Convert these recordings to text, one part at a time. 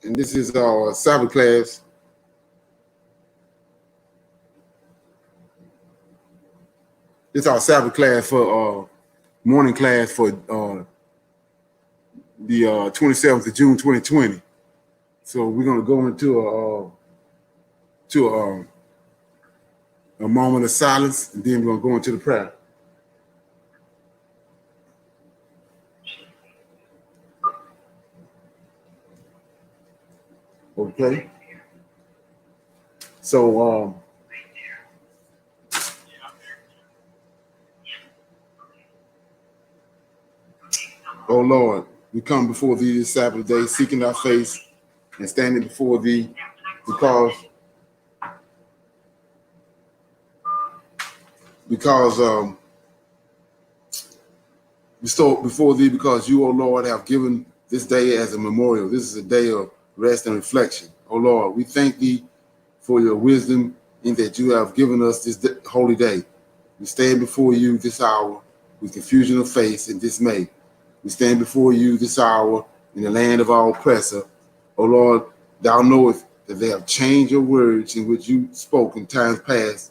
And this is our Sabbath class. This is our Sabbath class for morning class for the 27th of June 2020. So we're going to go into a moment of silence, and then we're going to go into the prayer. Okay. So, oh Lord, we come before thee this Sabbath day, seeking thy face and standing before thee because we stood before thee because you, O Lord, have given this day as a memorial. This is a day of rest and reflection. O Lord, we thank thee for your wisdom in that you have given us this holy day. We stand before you this hour with confusion of face and dismay. We stand before you this hour in the land of our oppressor. O Lord, thou knowest that they have changed your words in which you spoke in times past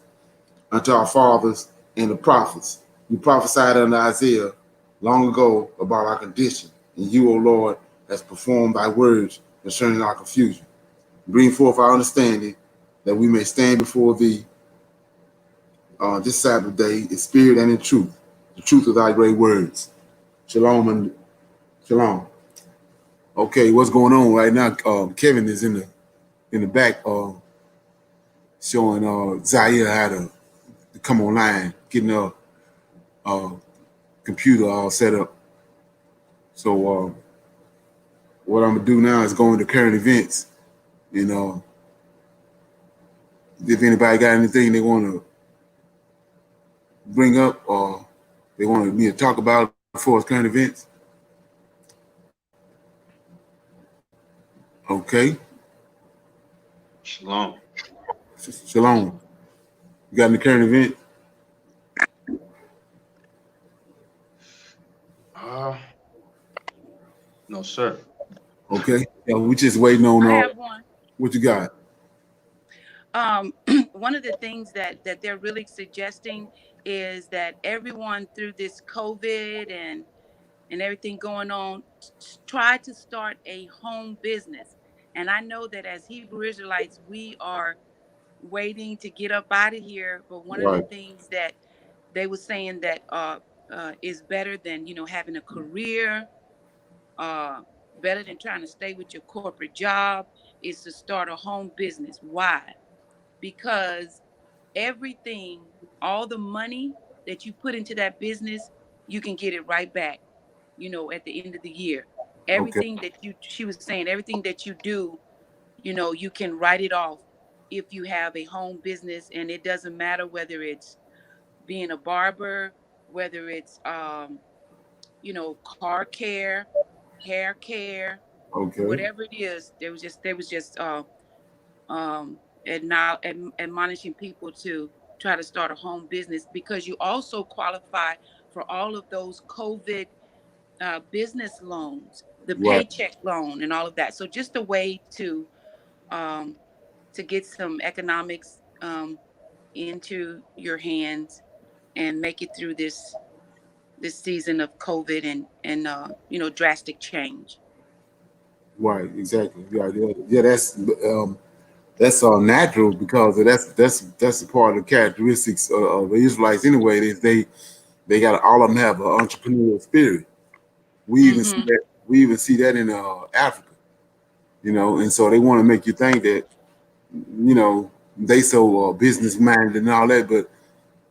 unto our fathers and the prophets. You prophesied unto Isaiah long ago about our condition, and you, O Lord, has performed thy words concerning our confusion. Bring forth our understanding that we may stand before thee this Sabbath day in spirit and in truth, the truth of thy great words. Shalom and shalom. Okay, what's going on right now? Kevin is in the back showing Zaire how to come online, getting a computer all set up. So what I'm gonna do now is go into current events, and if anybody got anything they want to bring up or they want me to talk about for current events. Okay. Shalom. Shalom. You got any current event? No, sir. Okay. Yeah, we just waiting on. I have one. What you got? One of the things that they're really suggesting is that everyone through this COVID and everything going on, try to start a home business. And I know that as Hebrew Israelites, we are waiting to get up out of here. But one of the things that they were saying that is better than having a career, better than trying to stay with your corporate job, is to start a home business. Why? Because everything, all the money that you put into that business, you can get it right back, at the end of the year. Everything that she was saying, everything that you do, you can write it off if you have a home business. And it doesn't matter whether it's being a barber, whether it's, car care, hair care, whatever it is. There was just and now admonishing people to try to start a home business, because you also qualify for all of those COVID business loans, the paycheck loan and all of that. So just a way to get some economics into your hands and make it through this season of COVID and drastic change. Right, exactly. Yeah, that's natural, because that's a part of the characteristics of the Israelites anyway. They got, all of them have an entrepreneurial spirit. We even see that in Africa, and so they want to make you think that they so business minded and all that, but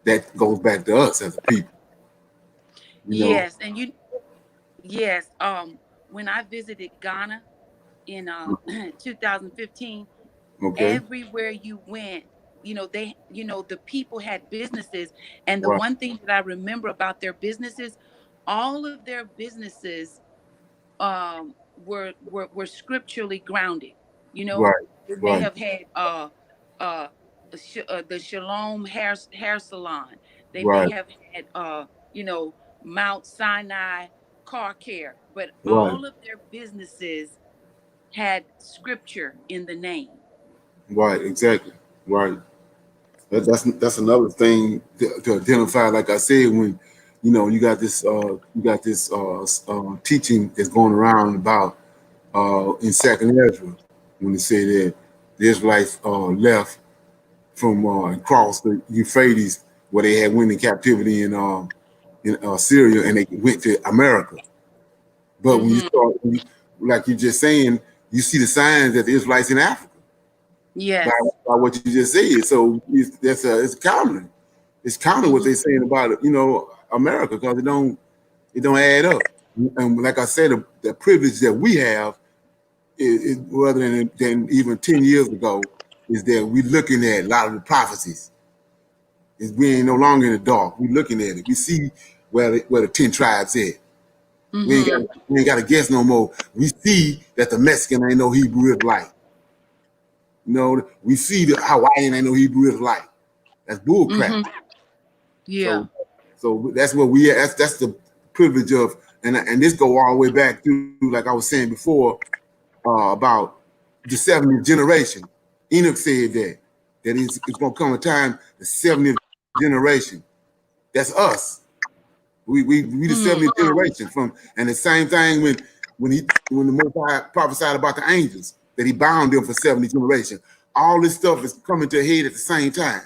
that goes back to us as a people. Yes, and yes. When I visited Ghana in 2015, everywhere you went, the people had businesses, and the one thing that I remember about their businesses, all of their businesses were scripturally grounded. They may have had the Shalom hair salon. They may have had Mount Sinai car care, but all of their businesses had scripture in the name. Right, exactly. Right. That's another thing to identify. Like I said, when you got this teaching that's going around about in Second Ezra when they say that the Israelites left from and crossed the Euphrates where they had went in captivity in Syria and they went to America. But when you Mm-hmm. start, like you're just saying, you see the signs that the Israelites in Africa by, Yes. by what you just said. So it's counter. It's counter what Mm-hmm. they're saying about America because it don't add up. And like I said, the privilege that we have is rather than even 10 years ago is that we're looking at a lot of the prophecies. Is we ain't no longer in the dark. We're looking at it. We see where the 10 tribes at. Mm-hmm. We ain't got to guess no more. We see that the Mexican ain't no Hebrew Israelite. We see the Hawaiian ain't no Hebrew Israelite. That's bull crap. Mm-hmm. Yeah. So that's what we that's the privilege of and this go all the way back to like I was saying before about the 70th generation. Enoch said that it's gonna come a time the 70th generation. That's us. We the Mm-hmm. 70th generation from and the same thing when the Most High prophesied about the angels that he bound them for 70 generations. All this stuff is coming to a head at the same time.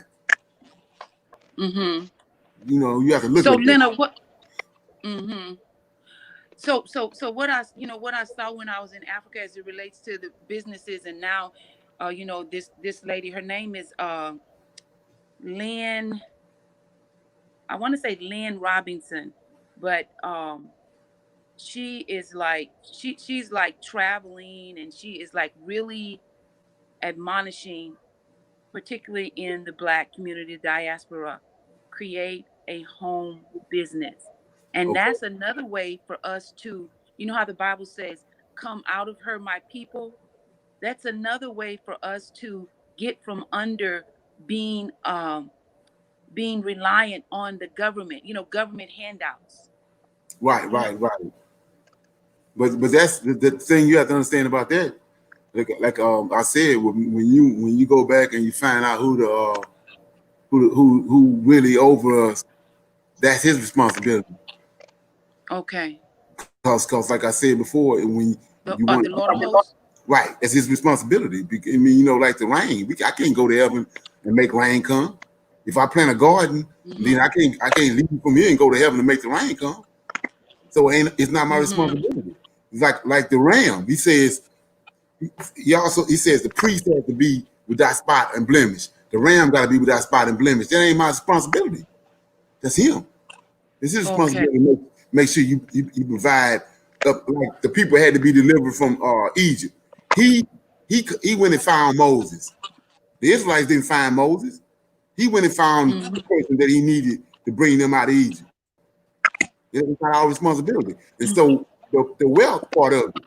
Mm-hmm. You have to look So at that. Leonard, what? Mm-hmm. So what I saw when I was in Africa as it relates to the businesses, and now, this lady, her name is Lynn. I want to say Lynn Robinson, but she is like she's like traveling, and she is like really admonishing, particularly in the Black community, diaspora, create a home business. And Okay. that's another way for us to, how the Bible says, come out of her, my people. That's another way for us to get from under being being reliant on the government, government handouts. Right, You know, right, right. But that's the thing you have to understand about that. Like I said, when you go back and you find out who really over us, that's his responsibility. okay. Cause like I said before, when you want The Lord of hosts. right, that's his responsibility. I mean, like the rain, I can't go to heaven and make rain come. If I plant a garden, then Mm-hmm. I can't leave from here and go to heaven and make the rain come. So it's not my Mm-hmm. responsibility. It's like the ram. He says the priest has to be without spot and blemish. The ram got to be without spot and blemish. That ain't my responsibility. That's him. It's his Okay. responsibility to make sure you provide. Like the people had to be delivered from Egypt. He went and found Moses. The Israelites didn't find Moses. He went and found the Mm-hmm. person that he needed to bring them out of Egypt. It's not our responsibility. And so the wealth part of it,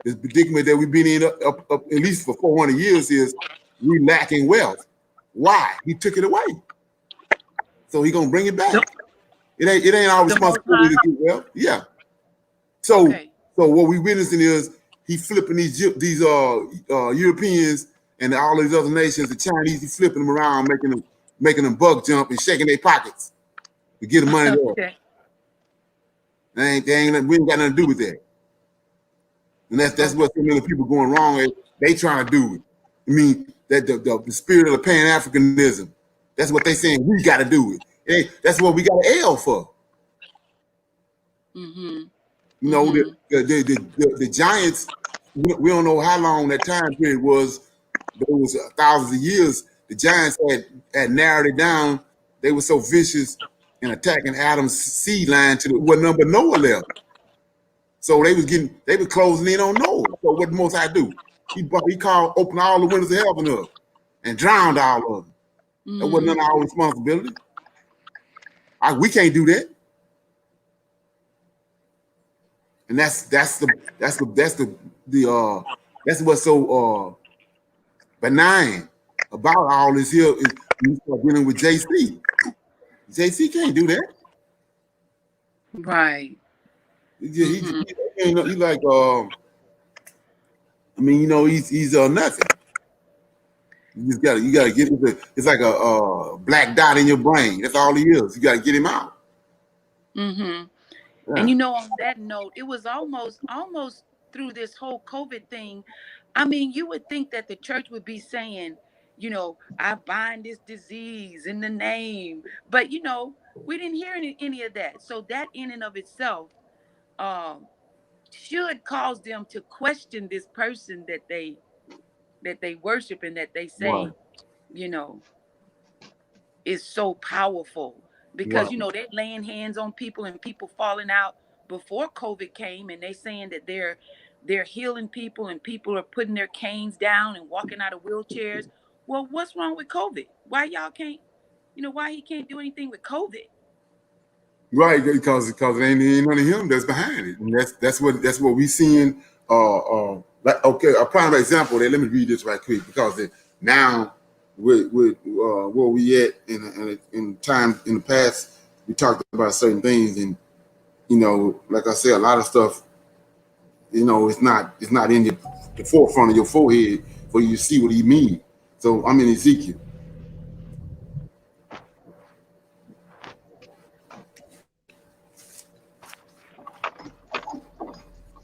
this predicament that we've been in up at least for 400 years is we lacking wealth. Why? He took it away. So he gonna bring it The, back. It ain't our the Most responsibility High. to get wealth. Yeah. So Okay. so what we witnessing is he flipping these Europeans and all these other nations, the Chinese, he flipping them around, making them bug jump and shaking their pockets to get the money there. Okay. We ain't got nothing to do with that. And that's Okay. what so many people going wrong is they trying to do it. I mean, that the spirit of the Pan-Africanism, that's what they saying we got to do it. That's what we got an L for. Mm-hmm. You know, Mm-hmm. the Giants, we don't know how long that time period was, but it was thousands of years. The Giants had narrowed it down. They were so vicious in attacking Adam's seed line to the what number Noah left. So they were closing in on Noah. So what the Most High do? He called, opened all the windows of heaven up and drowned all of them. That wasn't Mm-hmm. none of our responsibility. We can't do that. And that's what's so benign about all this here is you start dealing with JC. JC can't do that. Right. He, he, Mm-hmm. he like I mean, he's nothing. You gotta get him. It's like a black dot in your brain. That's all he is. You gotta get him out. Mm-hmm. And Yeah. you know, on that note, it was almost through this whole COVID thing. I mean, you would think that the church would be saying, I bind this disease in the name, but we didn't hear any of that. So that in and of itself um should cause them to question this person that they worship and that they Right. say, you know, is so powerful, because Right. they're laying hands on people and people falling out before COVID came, and they saying that they're healing people and people are putting their canes down and walking out of wheelchairs. Well, what's wrong with COVID? Why y'all can't, why he can't do anything with COVID? Right, because it ain't none of him that's behind it, and that's what we seeing. Like, okay, a prime example. There, let me read this right quick, because now with where we at in time in the past, we talked about certain things, and like I said, a lot of stuff, it's not in the forefront of your forehead for you to see what he means. So I'm in Ezekiel.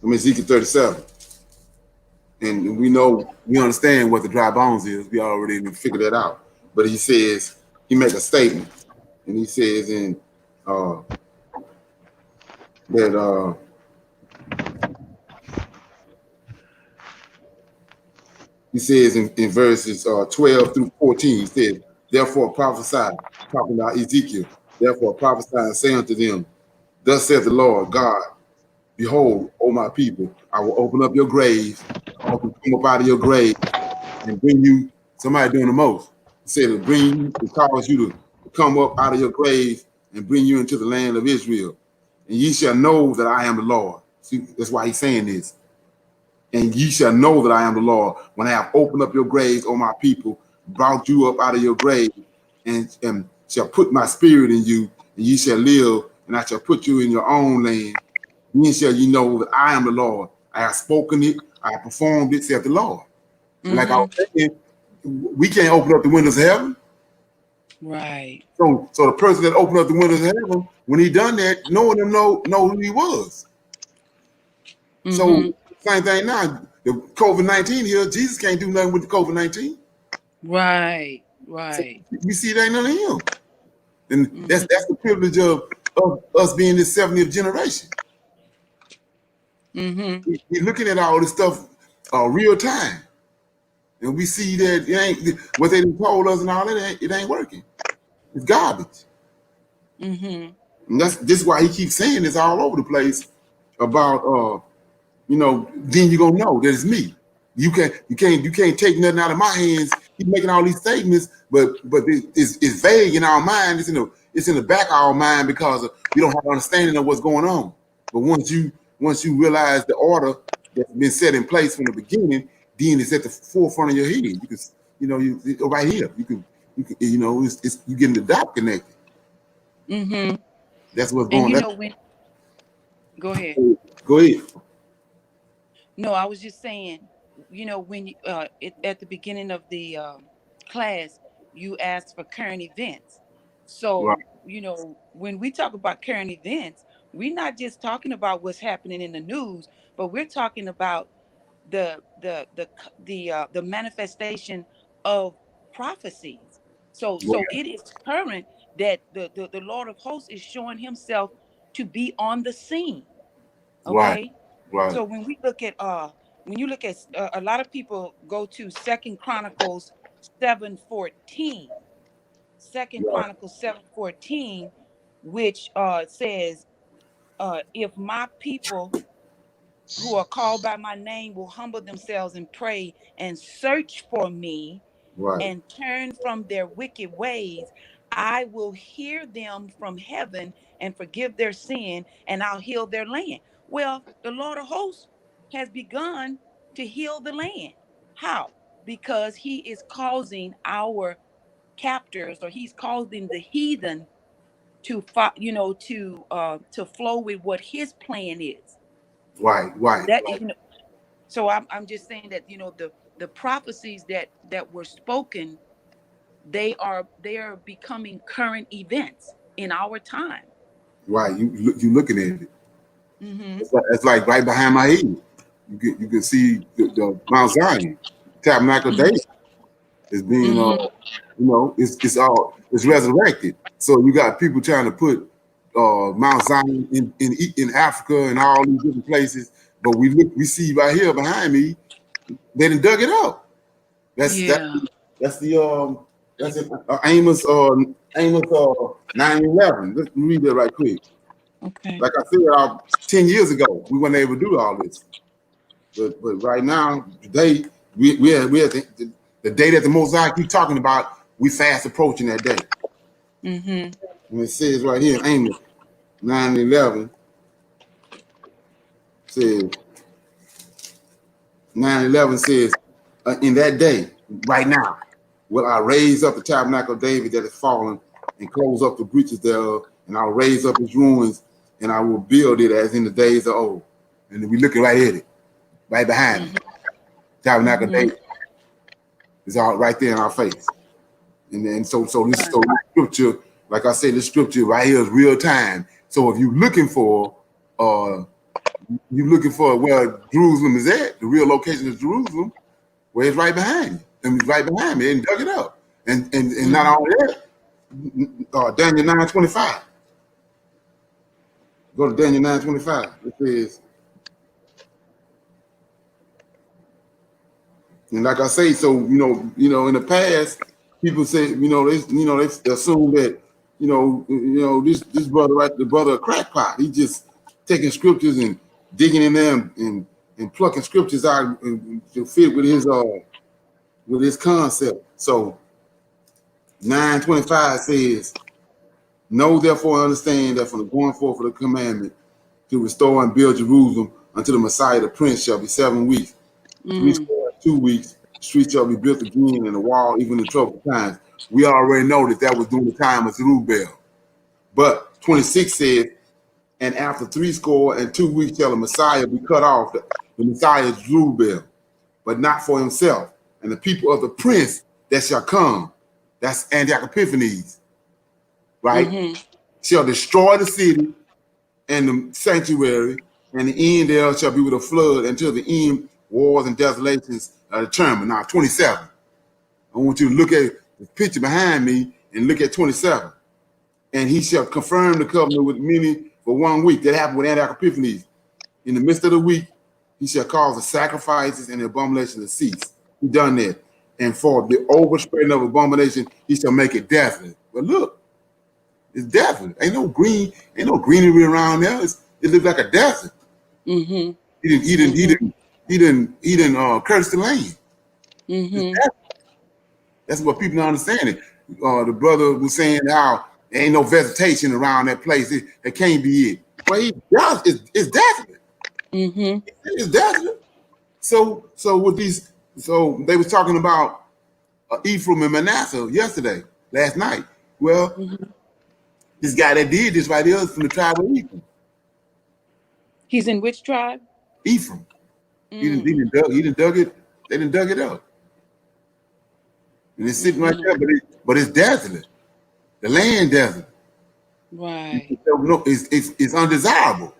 I'm in Ezekiel 37. And we understand what the dry bones is. We already figured that out. But he make a statement, and he says in uh, that he says in verses 12 through 14. He says, "Therefore prophesy," talking about Ezekiel. "Therefore prophesy and say unto them, Thus saith the Lord God, Behold, O my people, I will open up your graves, cause you to come up out of your grave, and bring you." Somebody doing the most. He said to bring you, to cause you to come up out of your grave and bring you into the land of Israel. And ye shall know that I am the Lord. See, that's why he's saying this. And ye shall know that I am the Lord when I have opened up your graves, O my people, brought you up out of your grave, and shall put my spirit in you, and ye shall live, and I shall put you in your own land. Then shall ye know that I am the Lord. I have spoken it, I have performed it, saith the Lord. And like I was Mm-hmm. saying, we can't open up the windows of heaven. Right. So the person that opened up the windows of heaven, when he done that, no one of them know who he was. So Mm-hmm. same thing now. The COVID-19 here, Jesus can't do nothing with the COVID-19. Right. So Right. we see it ain't none of him. And that's Mm-hmm. that's the privilege of us being this 70th generation. Mm-hmm. We're looking at all this stuff real time. And we see that it ain't what they told us and all that, it ain't working. It's garbage. Mm-hmm. And this is why he keeps saying this all over the place about then you're gonna know that it's me. You can't take nothing out of my hands. He's making all these statements, but it's vague in our mind. It's in the back of our mind because we don't have understanding of what's going on. But once you realize the order that's been set in place from the beginning, then it's at the forefront of your head. You can right here. You can it's you getting the dot connected. Mm-hmm. That's what's And going. That's, when go ahead. go ahead. No, I was just saying, when at the beginning of the class, you asked for current events. Right, So, when we talk about current events, we're not just talking about what's happening in the news, but we're talking about the manifestation of prophecies. So right, it is current that the Lord of hosts is showing himself to be on the scene. right, Okay. right, So when you look at a lot of people go to Second Chronicles 7:14, Second right, Chronicles 7:14, which says, if my people who are called by my name will humble themselves and pray and search for me right. and turn from their wicked ways, I will hear them from heaven and forgive their sin, and I'll heal their land. Well, the Lord of hosts has begun to heal the land. How? Because he is causing our captors, or he's causing the heathen to flow with what his plan is. Right, right, That right. So I'm just saying that, you know, the prophecies that were spoken, they are becoming current events in our time. Right. You looking at it. Mm-hmm. It's like right behind my head. You can see the Mount Zion, Tabernacle Mm-hmm. David is being Mm-hmm. it's resurrected. So you got people trying to put Mount Zion in Africa and all these different places, but we see right here behind me they done dug it up. That's that Yeah. that's the that's it, Amos 9:11. Let's read that right quick. Okay. Like I said, 10 years ago we weren't able to do all this. But right now, today, we at the day that the Most High keep talking about, we fast approaching that day. Mm-hmm. And it says right here in Amos 9:11, says 9:11 says, in that day, right now, will I raise up the tabernacle of David that is fallen and close up the breaches thereof, and I'll raise up its ruins, and I will build it as in the days of old. And we looking right at it, right behind it. Tabernacle of Mm-hmm. David is all right there in our face. And so this Right. scripture, like I said, this scripture right here is real time. So if you're looking for where Jerusalem is at, the real location of Jerusalem, where it's right behind you. And it's right behind me and dug it up. And not Mm-hmm. only that, Daniel 9:25. Go to Daniel 9:25. It says, and like I say, so in the past, people say, they assume that, this brother, right, the brother of crackpot, he just taking scriptures and digging in them and plucking scriptures out to fit with his concept. So 9:25 says, know therefore and understand that from the going forth of the commandment to restore and build Jerusalem until the Messiah the Prince shall be 7 weeks. Three Mm-hmm. score and 2 weeks, the street shall be built again, and the wall even in troubled times. We already know that was during the time of Zerubbabel. But 26 says, and after 62 weeks shall the Messiah be cut off. The Messiah is Zerubbabel, but not for himself. And the people of the prince that shall come, that's Antioch Epiphanes, right, Mm-hmm. shall destroy the city and the sanctuary, and the end thereof shall be with a flood until the end wars and desolations are determined. Now, 27. I want you to look at the picture behind me and look at 27. And he shall confirm the covenant with many for 1 week. That happened with Antioch Epiphanes. In the midst of the week, he shall cause the sacrifices and the abominations to cease. He done that. And for the overspreading of abomination, he shall make it desolate. But look, it's desolate. Ain't no greenery around there. It looks like a desert. Mm-hmm. He didn't he didn't he Mm-hmm. didn't he didn't he didn't curse the land. It's Mm-hmm. desert. That's what people don't understand it. The brother was saying how there ain't no vegetation around that place. It can't be it. Well, it's desolate. Mm-hmm. It's desolate. So with these, so they was talking about Ephraim and Manasseh last night. Well, Mm-hmm. this guy that did this right here is from the tribe of Ephraim. He's in which tribe? Ephraim. Mm. He didn't dug it. They didn't dug it up, and it's sitting right Mm-hmm. there. But it's desolate. The land desert. Right. It's undesirable.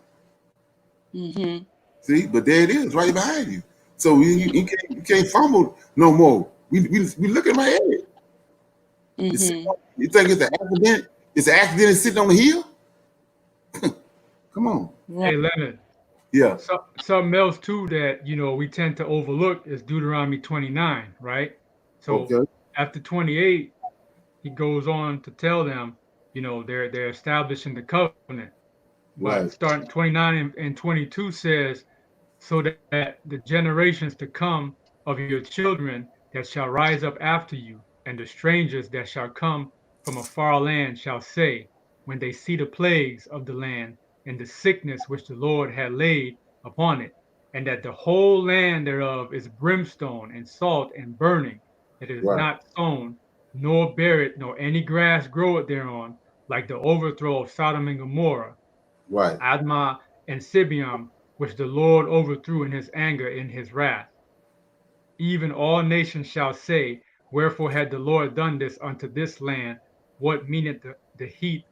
Mm-hmm. See, but there it is, right behind you. So you can't fumble no more. We looking right at it. Mm-hmm. You think it's an accident? It's an accident sitting on the hill? Come on. Right. Hey, Leonard. Yeah. Something else too that we tend to overlook is Deuteronomy 29, right? So Okay. after 28, he goes on to tell them, they're establishing the covenant. But Right. starting 29 and 22 says, so that the generations to come of your children that shall rise up after you, and the strangers that shall come from a far land shall say, when they see the plagues of the land and the sickness which the Lord had laid upon it, and that the whole land thereof is brimstone and salt and burning, that it is Right. not sown, nor bear it, nor any grass groweth thereon, like the overthrow of Sodom and Gomorrah, Right. Admah and Sibium, which the Lord overthrew in his anger, in his wrath. Even all nations shall say, wherefore had the Lord done this unto this land? What meaneth the heat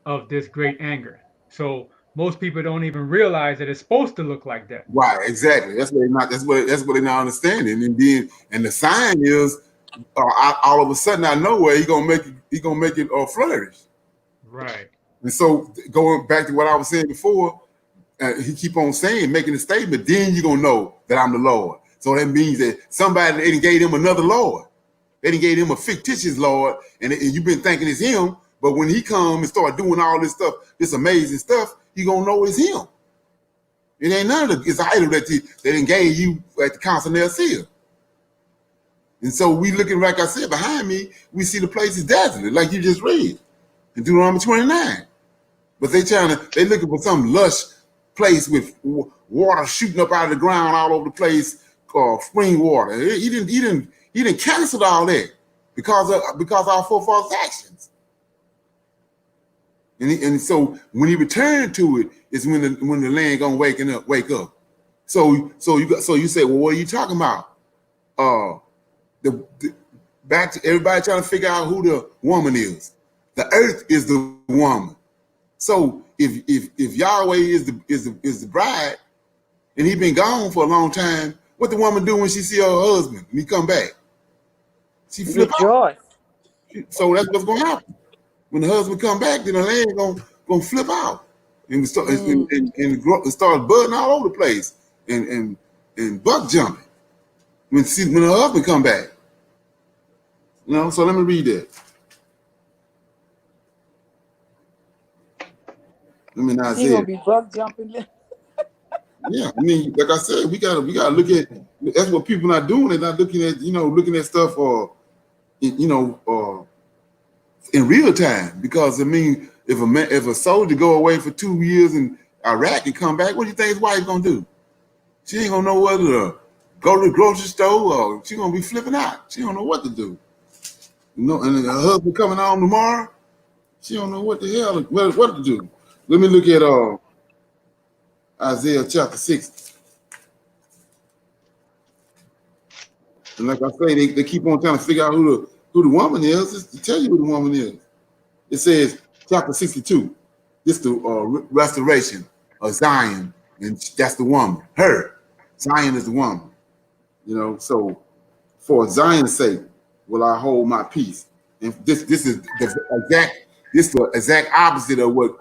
of this great anger? So most people don't even realize that it's supposed to look like that. Right, exactly. That's what they're not. That's what they're not understanding. And then, and the sign is, all of a sudden, out of nowhere, he gonna make it flourish. Right. And so, going back to what I was saying before, he keep on saying, making a statement. Then you're gonna know that I'm the Lord. So that means that somebody they gave him another Lord. They didn't gave him a fictitious Lord, and you've been thinking it's him. But when he come and start doing all this stuff, this amazing stuff, you gonna know it's him. It ain't none of it's idol that they didn't gave you at the council of Nicaea. And so we looking, like I said, behind me, we see the place is desolate, like you just read in Deuteronomy 29. But they looking for some lush place with water shooting up out of the ground all over the place, spring water. He didn't cancel all that because of our forefathers' actions. And so when he returned to it is when the land gonna wake up. So you say, well, what are you talking about? Back to everybody trying to figure out who the woman is. The earth is the woman. So if Yahweh is the bride, and he been gone for a long time, what the woman do when she see her husband and he come back? She flip out. So that's what's gonna happen. When the husband come back, then the land gonna flip out and start budding all over the place and buck jumping when the husband come back. You know, so let me read that. I mean, Isaiah. He gonna be buck jumping. Yeah, I mean, like I said, we gotta look at. That's what people not doing. They're not looking at stuff in real time. Because I mean, if a soldier go away for 2 years in Iraq and come back, what do you think his wife gonna do? She ain't gonna know whether to go to the grocery store or she gonna be flipping out. She don't know what to do. You know, and her husband coming home tomorrow, she don't know what the hell what to do. Let me look at Isaiah chapter 60. And like I say, they keep on trying to figure out who the woman is. Just to tell you who the woman is. It says chapter 62. This is the restoration of Zion, and that's the woman. Her. Zion is the woman. You know, so for Zion's sake will I hold my peace. And this is the exact opposite of what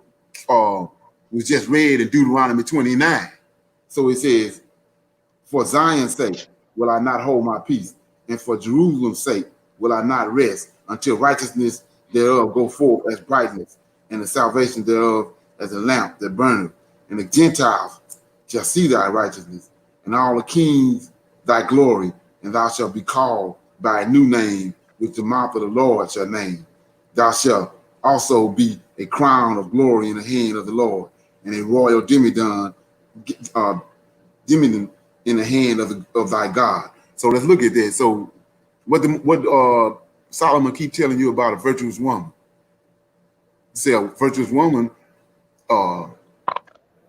was just read in Deuteronomy 29. So it says, for Zion's sake will I not hold my peace, and for Jerusalem's sake will I not rest until righteousness thereof go forth as brightness, and the salvation thereof as a lamp that burneth. And the Gentiles shall see thy righteousness, and all the kings thy glory, and thou shalt be called by a new name, which the mouth of the Lord shall name. Thou shalt also be a crown of glory in the hand of the Lord, and a royal diadem in the hand of thy God. So let's look at this. So what Solomon keep telling you about a virtuous woman? Say a virtuous woman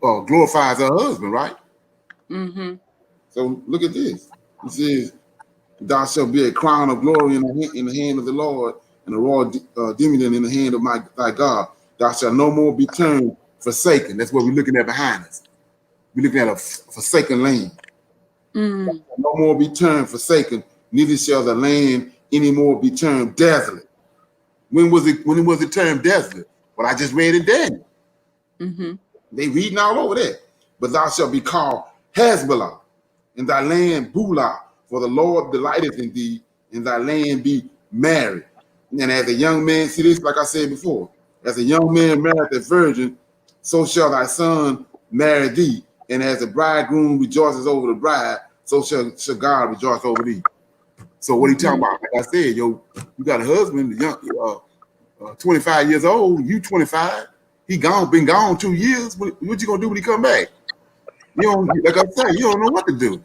glorifies her husband, right? Mm-hmm. So look at this. It says, thou shalt be a crown of glory in the hand of the Lord, and a royal diadem in the hand of thy God. Thou shalt no more be turned forsaken. That's what we're looking at behind us. We're looking at a forsaken land. Mm-hmm. No more be turned forsaken, neither shall the land anymore be turned desolate. When was it turned desolate? Well, I just read it Daniel. Mm-hmm. They reading all over that. But thou shalt be called Hezbollah, and thy land Beulah, for the Lord delighteth in thee, and thy land be married. And as a young man, see this, like I said before, as a young man married a virgin, so shall thy son marry thee. And as the bridegroom rejoices over the bride, so shall God rejoice over thee. So what are you talking about? Like I said, you got a husband, young, 25 years old, you 25, he been gone 2 years. What you gonna do when he come back? You don't, like I said, you don't know what to do.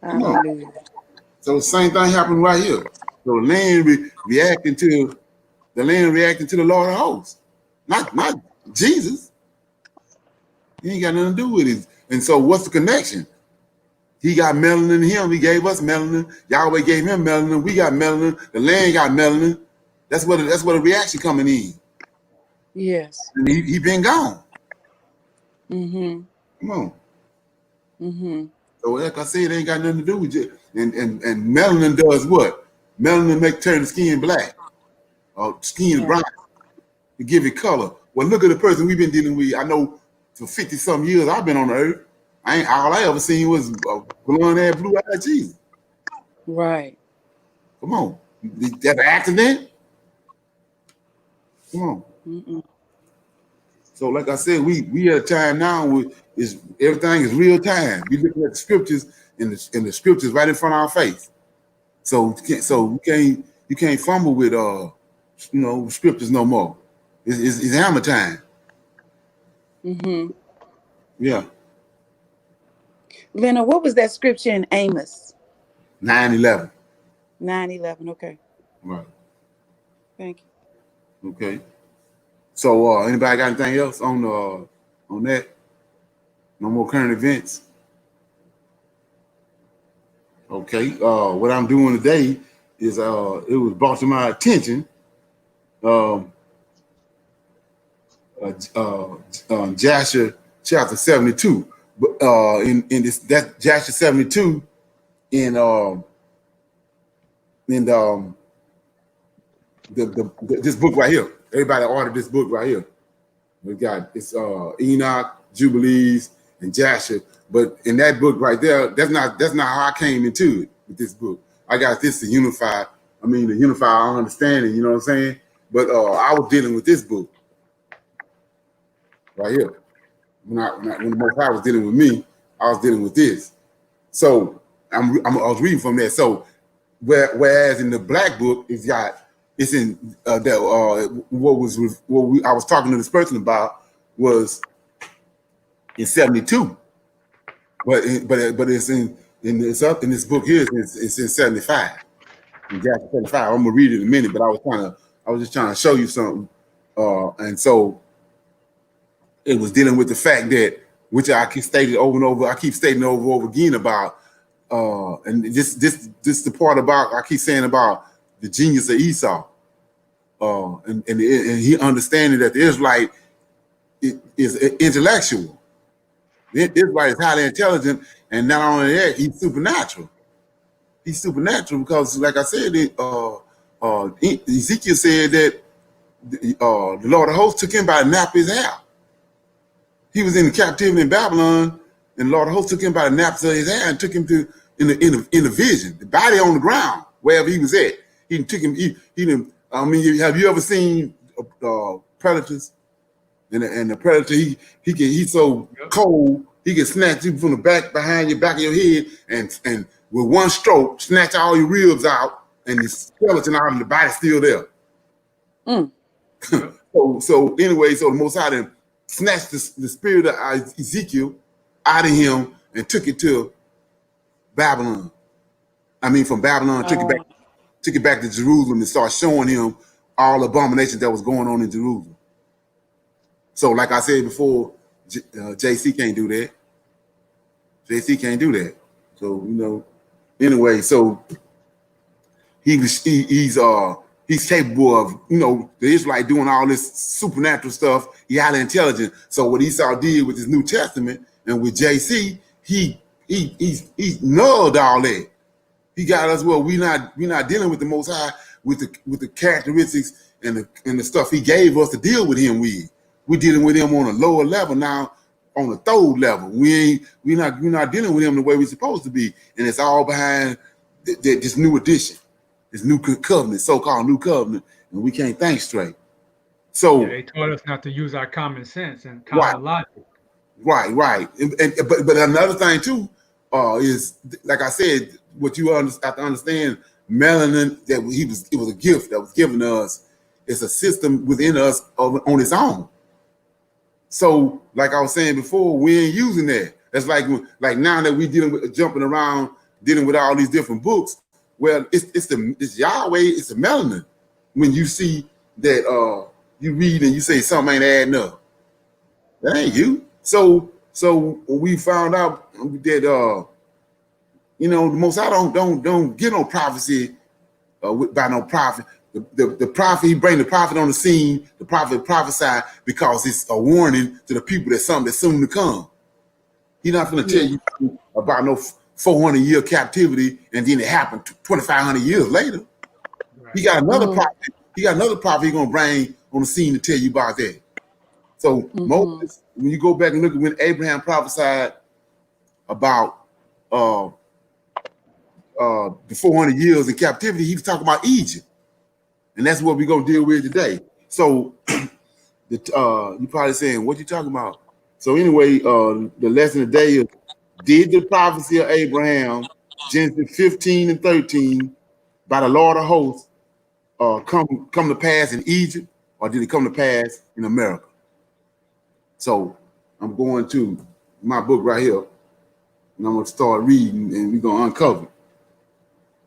Hallelujah. So the same thing happened right here. So the land reacting to the Lord of hosts, not Jesus. He ain't got nothing to do with it. And so what's the connection? He got melanin in him. He gave us melanin. Yahweh gave him melanin. We got melanin. The land got melanin. That's what the reaction coming in. Yes. And he been gone. Mm-hmm. Come on. Mm-hmm. So like I said, it ain't got nothing to do with it. And melanin does what? Melanin turn the skin black. Or skin brown. To give it color. Well, look at the person we've been dealing with. I know for 50 some years I've been on the earth. All I ever seen was blonde ass, blue eyed Jesus. Right. Come on. That's an accident? Come on. Mm-mm. So like I said, we at a time now where everything is real time. We looking at the scriptures and the scriptures right in front of our face. So you can't fumble with scriptures no more. It's hammer time. Mm-hmm. Yeah. Leonard, what was that scripture in Amos? 9/11. 9:11. Okay. Right. Thank you. Okay. So anybody got anything else on that? No more current events. Okay. What I'm doing today is it was brought to my attention. Joshua chapter 72. But in that Joshua 72 this book right here. Everybody ordered this book right here. We got it's Enoch, Jubilees, and Joshua. But in that book right there, that's not how I came into it with this book. I got this to unify our understanding, you know what I'm saying? But I was dealing with this book right here. When the Most High was dealing with me, I was dealing with this. So I was reading from that. So whereas in the black book, it's in what I was talking to this person about was in 72, but it's in this book here. It's in 75. In Joshua 75. I'm gonna read it in a minute, but I was just trying to show you something, and so it was dealing with the fact that which I keep stating over and over. I keep stating over and over again about, and this the part about I keep saying about the genius of Esau. And he understanding that the Israelite is intellectual. The Israelite is highly intelligent, and not only that, he's supernatural. He's supernatural because, like I said, Ezekiel said that the Lord of hosts took him by the nape of his hair. He was in captivity in Babylon, and the Lord of hosts took him by the nape of his hair and took him to in the vision, the body on the ground, wherever he was at. He took him. He didn't. I mean, have you ever seen predators? And the predator, he's so cold, he can snatch you from the back behind your back of your head, and with one stroke, snatch all your ribs out, and the skeleton out, and the body's still there. Mm. So anyway, the Most High then snatched the spirit of Ezekiel out of him and took it to Babylon. I mean, from Babylon, took it back to Jerusalem and started showing him all the abominations that was going on in Jerusalem. So, like I said before, JC can't do that. JC can't do that. So, anyway, so he's capable of, the Israelite doing all this supernatural stuff. He highly intelligent. So what Esau did with his New Testament and with JC, he nulled all that. He got us we're not dealing with the Most High with the characteristics and the stuff he gave us to deal with him with. We're dealing with him on a lower level now, on a third level. We're not dealing with him the way we're supposed to be, and it's all behind this new edition, this new covenant, so-called new covenant, and we can't think straight. So they taught us not to use our common sense and common logic. Right. But another thing too is, like I said, what you have to understand, melanin, that it was a gift that was given to us. It's a system within us on its own. So, like I was saying before, we ain't using that. That's like now that we jumping around, dealing with all these different books. Well, it's Yahweh, it's the melanin. When you see that you read and you say something ain't adding up, that ain't you. So So we found out that you know, the Most High don't get no prophecy by no prophet. The prophet, he bring the prophet on the scene. The prophet prophesy because it's a warning to the people that something that's soon to come. He's not going to tell you about no 400-year captivity and then it happened 2,500 years later. Right. He got another prophet. He got another prophet he's going to bring on the scene to tell you about that. So Moses, when you go back and look at when Abraham prophesied about the 400 years in captivity, he was talking about Egypt. And that's what we're going to deal with today. So you probably saying, what you talking about? So anyway, the lesson today is, did the prophecy of Abraham, Genesis 15 and 13, by the Lord of hosts, come to pass in Egypt, or did it come to pass in America? So I'm going to my book right here, and I'm going to start reading, and we're going to uncover.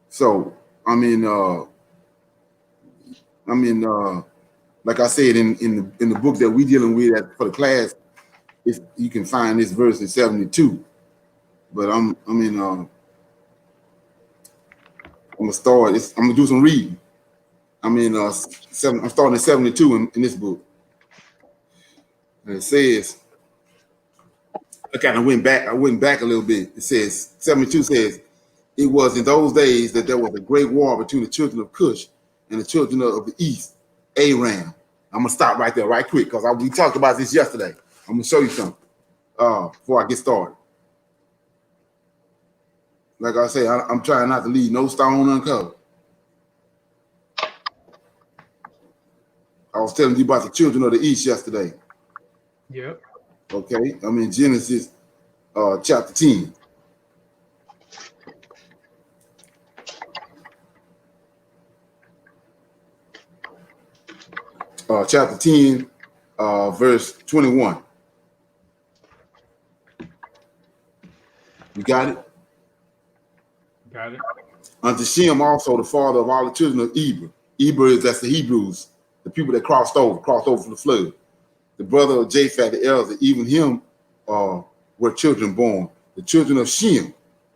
So like I said, in the book that we're dealing with for the class, if you can find this verse in 72. But I'm gonna start. I'm gonna do some reading. I'm starting at 72 in this book. And it says, I kind of went back a little bit. It says, 72 says, it was in those days that there was a great war between the children of Cush and the children of the east, Aram. I'm gonna stop right there, right quick, because we talked about this yesterday. I'm gonna show you something before I get started. Like I say, I'm trying not to leave no stone uncovered. I was telling you about the children of the east yesterday. Yep. Okay, I'm in Genesis chapter 10. Chapter 10, verse 21. You got it? Got it. Unto Shem also, the father of all the children of Eber. That's the Hebrews, the people that crossed over from the flood. The brother of Japheth the elder, even him were children born. The children of Shem.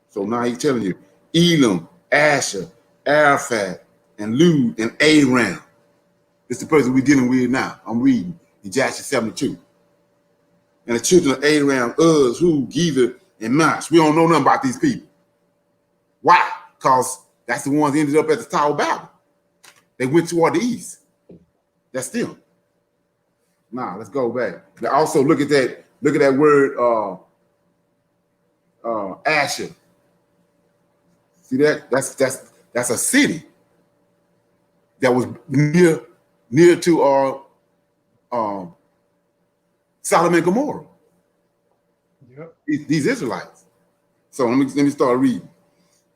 So now he's telling you, Elam, Asher, Araphat, and Lud, and Aram. It's the person we're dealing with now. I'm reading in Joshua 72. And the children of Aram, Uz, Hu, Gezer, and Mash. We don't know nothing about these people. Why? Because that's the ones that ended up at the Tower of Babel. They went toward the east. That's them. Now let's go back. Now also look at that word Asher. See that? That's a city that was near to Sodom and Gomorrah. Yep. These Israelites. So let me start reading.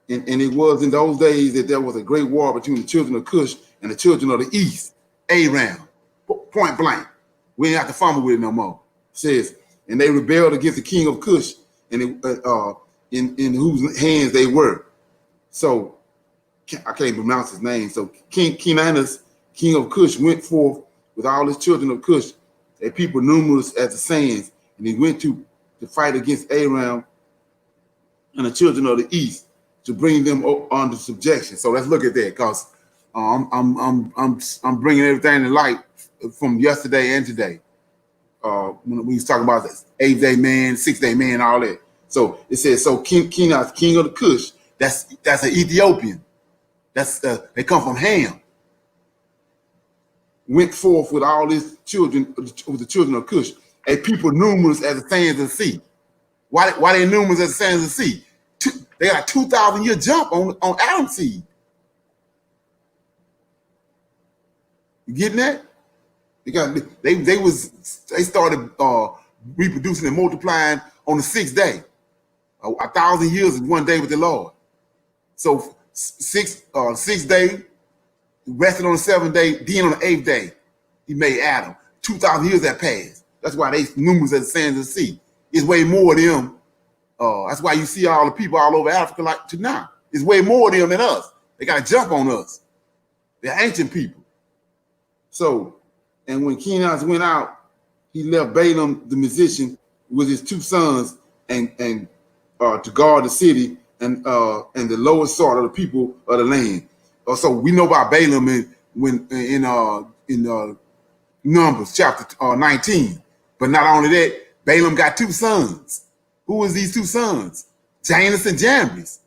And it was in those days that there was a great war between the children of Cush and the children of the east, Aram. Point blank. We ain't have to fumble with it no more. It says, and they rebelled against the king of Cush, and in whose hands they were. So I can't pronounce his name. So King Kenanus, king of Cush, went forth with all his children of Cush, a people numerous as the sands, and he went to fight against Aram and the children of the east, to bring them under subjection. So let's look at that, because I'm bringing everything to light from yesterday and today. When we was talking about this 8-day man, 6-day man, all that. So it says, so Kenaz, king of the Cush, that's an Ethiopian. That's they come from Ham. Went forth with all his children, with the children of Cush, a people numerous as the sands of the sea. Why they numerous as the sands of the sea? They got a 2,000-year jump on Adam's seed. You getting that? They started reproducing and multiplying on the 6th day. 1,000 years is one day with the Lord. So 6th day, rested on the 7th day, then on the 8th day, he made Adam. 2,000 years that passed. That's why they numerous as the sands of the sea. It's way more of them. That's why you see all the people all over Africa like to now. It's way more of them than us. They got to jump on us. They're ancient people. So, and when Kenaz went out, he left Balaam, the musician, with his two sons and to guard the city and the lowest sort of the people of the land. So we know about Balaam in Numbers chapter 19. But not only that, Balaam got two sons. Who was these two sons? Janus and Jambres.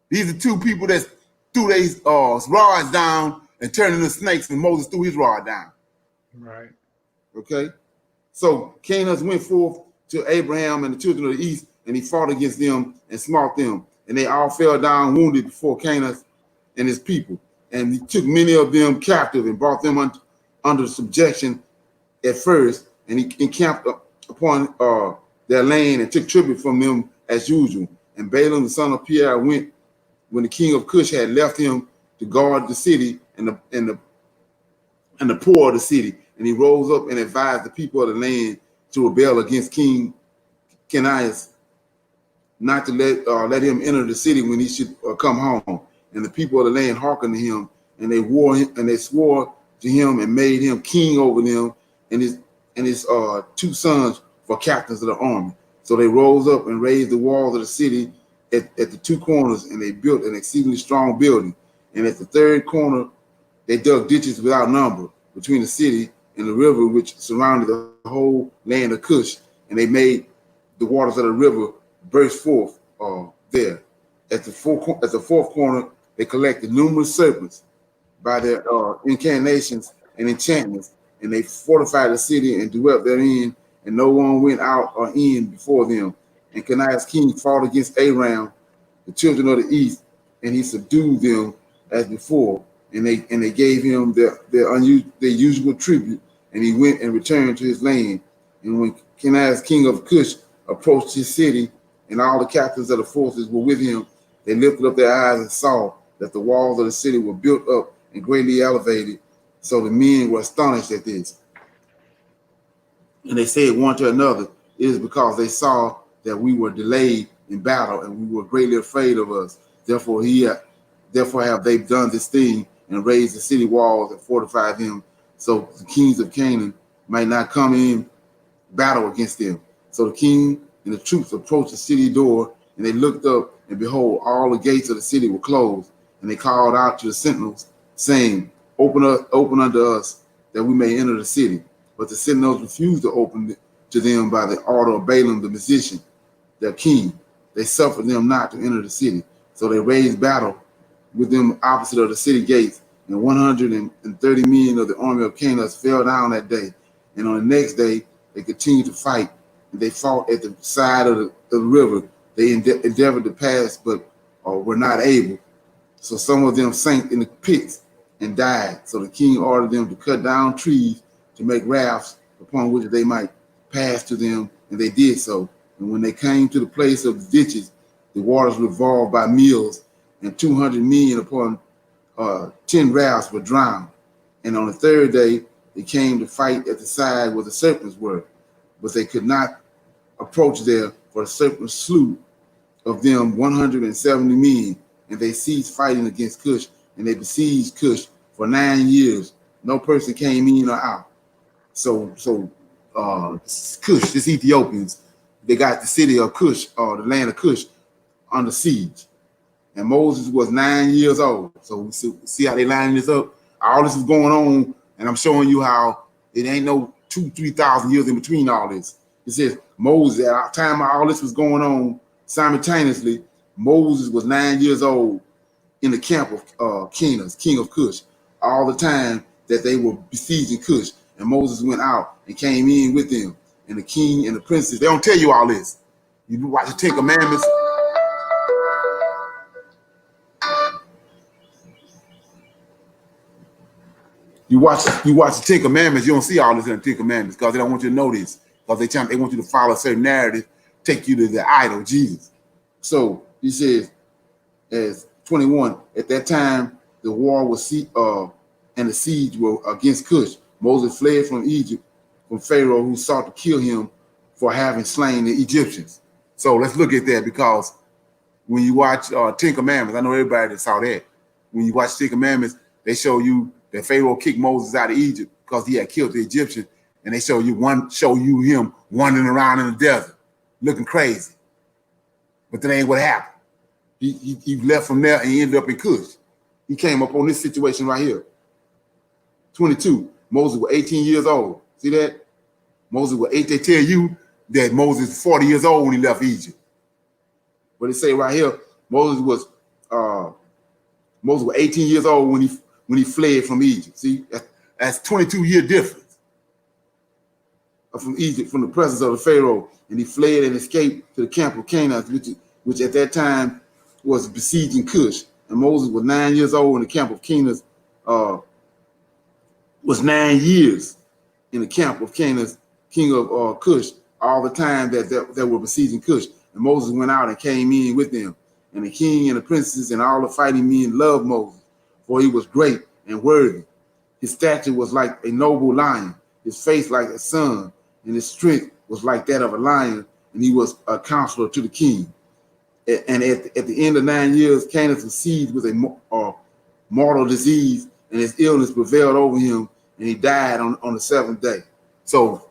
These are two people that threw their rods down and turned into snakes when Moses threw his rod down. Right. Okay? So Canaan went forth to Abraham and the children of the east, and he fought against them and smote them. And they all fell down wounded before Canaan and his people. And he took many of them captive and brought them under subjection at first. And he encamped upon their land and took tribute from them as usual. And Balaam, the son of Beor, went when the king of Cush had left him to guard the city and the poor of the city. And he rose up and advised the people of the land to rebel against King Kenaias, not to let him enter the city when he should come home. And the people of the land hearkened to him, and they swore to him and made him king over them and his two sons for captains of the army. So they rose up and raised the walls of the city at the two corners, and they built an exceedingly strong building. And at the third corner, they dug ditches without number between the city and the river which surrounded the whole land of Cush. And they made the waters of the river burst forth there. At the fourth corner, they collected numerous serpents by their incantations and enchantments, and they fortified the city and dwelt therein, and no one went out or in before them. And Kenai's king fought against Aram, the children of the east, and he subdued them as before, and they gave him their usual tribute, and he went and returned to his land. And when Kenai's king of Cush approached his city, and all the captains of the forces were with him, they lifted up their eyes and saw that the walls of the city were built up and greatly elevated. So the men were astonished at this. And they said one to another, it is because they saw that we were delayed in battle, and we were greatly afraid of us. Therefore have they done this thing and raised the city walls and fortified them, so the kings of Canaan might not come in battle against them. So the king and the troops approached the city door, and they looked up, and behold, all the gates of the city were closed. And they called out to the sentinels, saying, open unto us, that we may enter the city. But the sentinels refused to open to them by the order of Balaam the musician, their king. They suffered them not to enter the city. So they raised battle with them opposite of the city gates, and 130 men of the army of Canaan fell down that day. And on the next day, they continued to fight, and they fought at the side of the river. They endeavored to pass, but were not able. So some of them sank in the pits and died. So the king ordered them to cut down trees to make rafts upon which they might pass to them, and they did so. And when they came to the place of the ditches, the waters revolved by mills, and 200 men upon 10 rafts were drowned. And on the third day, they came to fight at the side where the serpents were, but they could not approach there, for the serpents slew of them 170 men. And they ceased fighting against Cush, and they besieged Cush for 9 years. No person came in or out. So Cush, this Ethiopians, they got the city of Cush, or the land of Cush, under siege. And Moses was 9 years old. So we see how they lining this up. All this is going on, and I'm showing you how it ain't no 2,000-3,000 years in between all this. It says Moses, at the time all this was going on simultaneously, Moses was 9 years old in the camp of Canaan, king of Cush, all the time that they were besieging Cush. And Moses went out and came in with them. And the king and the princes, they don't tell you all this. You watch the Ten Commandments. You watch the Ten Commandments, you don't see all this in the Ten Commandments because they don't want you to know this. Because they want you to follow a certain narrative, take you to the idol, Jesus. So he says, as 21, at that time, the war was and the siege were against Cush. Moses fled from Egypt, from Pharaoh, who sought to kill him for having slain the Egyptians. So let's look at that, because when you watch Ten Commandments, I know everybody that saw that. When you watch Ten Commandments, they show you that Pharaoh kicked Moses out of Egypt because he had killed the Egyptian, and they show you him wandering around in the desert. looking crazy. But that ain't what happened. He left from there and he ended up in Cush. He came up on this situation right here. 22. Moses was 18 years old. See that? Moses was 8. They tell you that Moses was 40 years old when he left Egypt. But it say right here, Moses was 18 years old when he fled from Egypt. See, that's 22-year difference from Egypt, from the presence of the Pharaoh, and he fled and escaped to the camp of Canaan, which at that time was besieging Cush. And Moses was 9 years old in the camp of Canaan. Was 9 years in the camp of Canaan, king of Cush, all the time that were besieging Cush. And Moses went out and came in with them. And the king and the princes and all the fighting men loved Moses, for he was great and worthy. His stature was like a noble lion, his face like a sun, and his strength was like that of a lion, and he was a counselor to the king. And at the end of 9 years, Canaan was seized with a mortal disease, and his illness prevailed over him, and he died on the seventh day. So,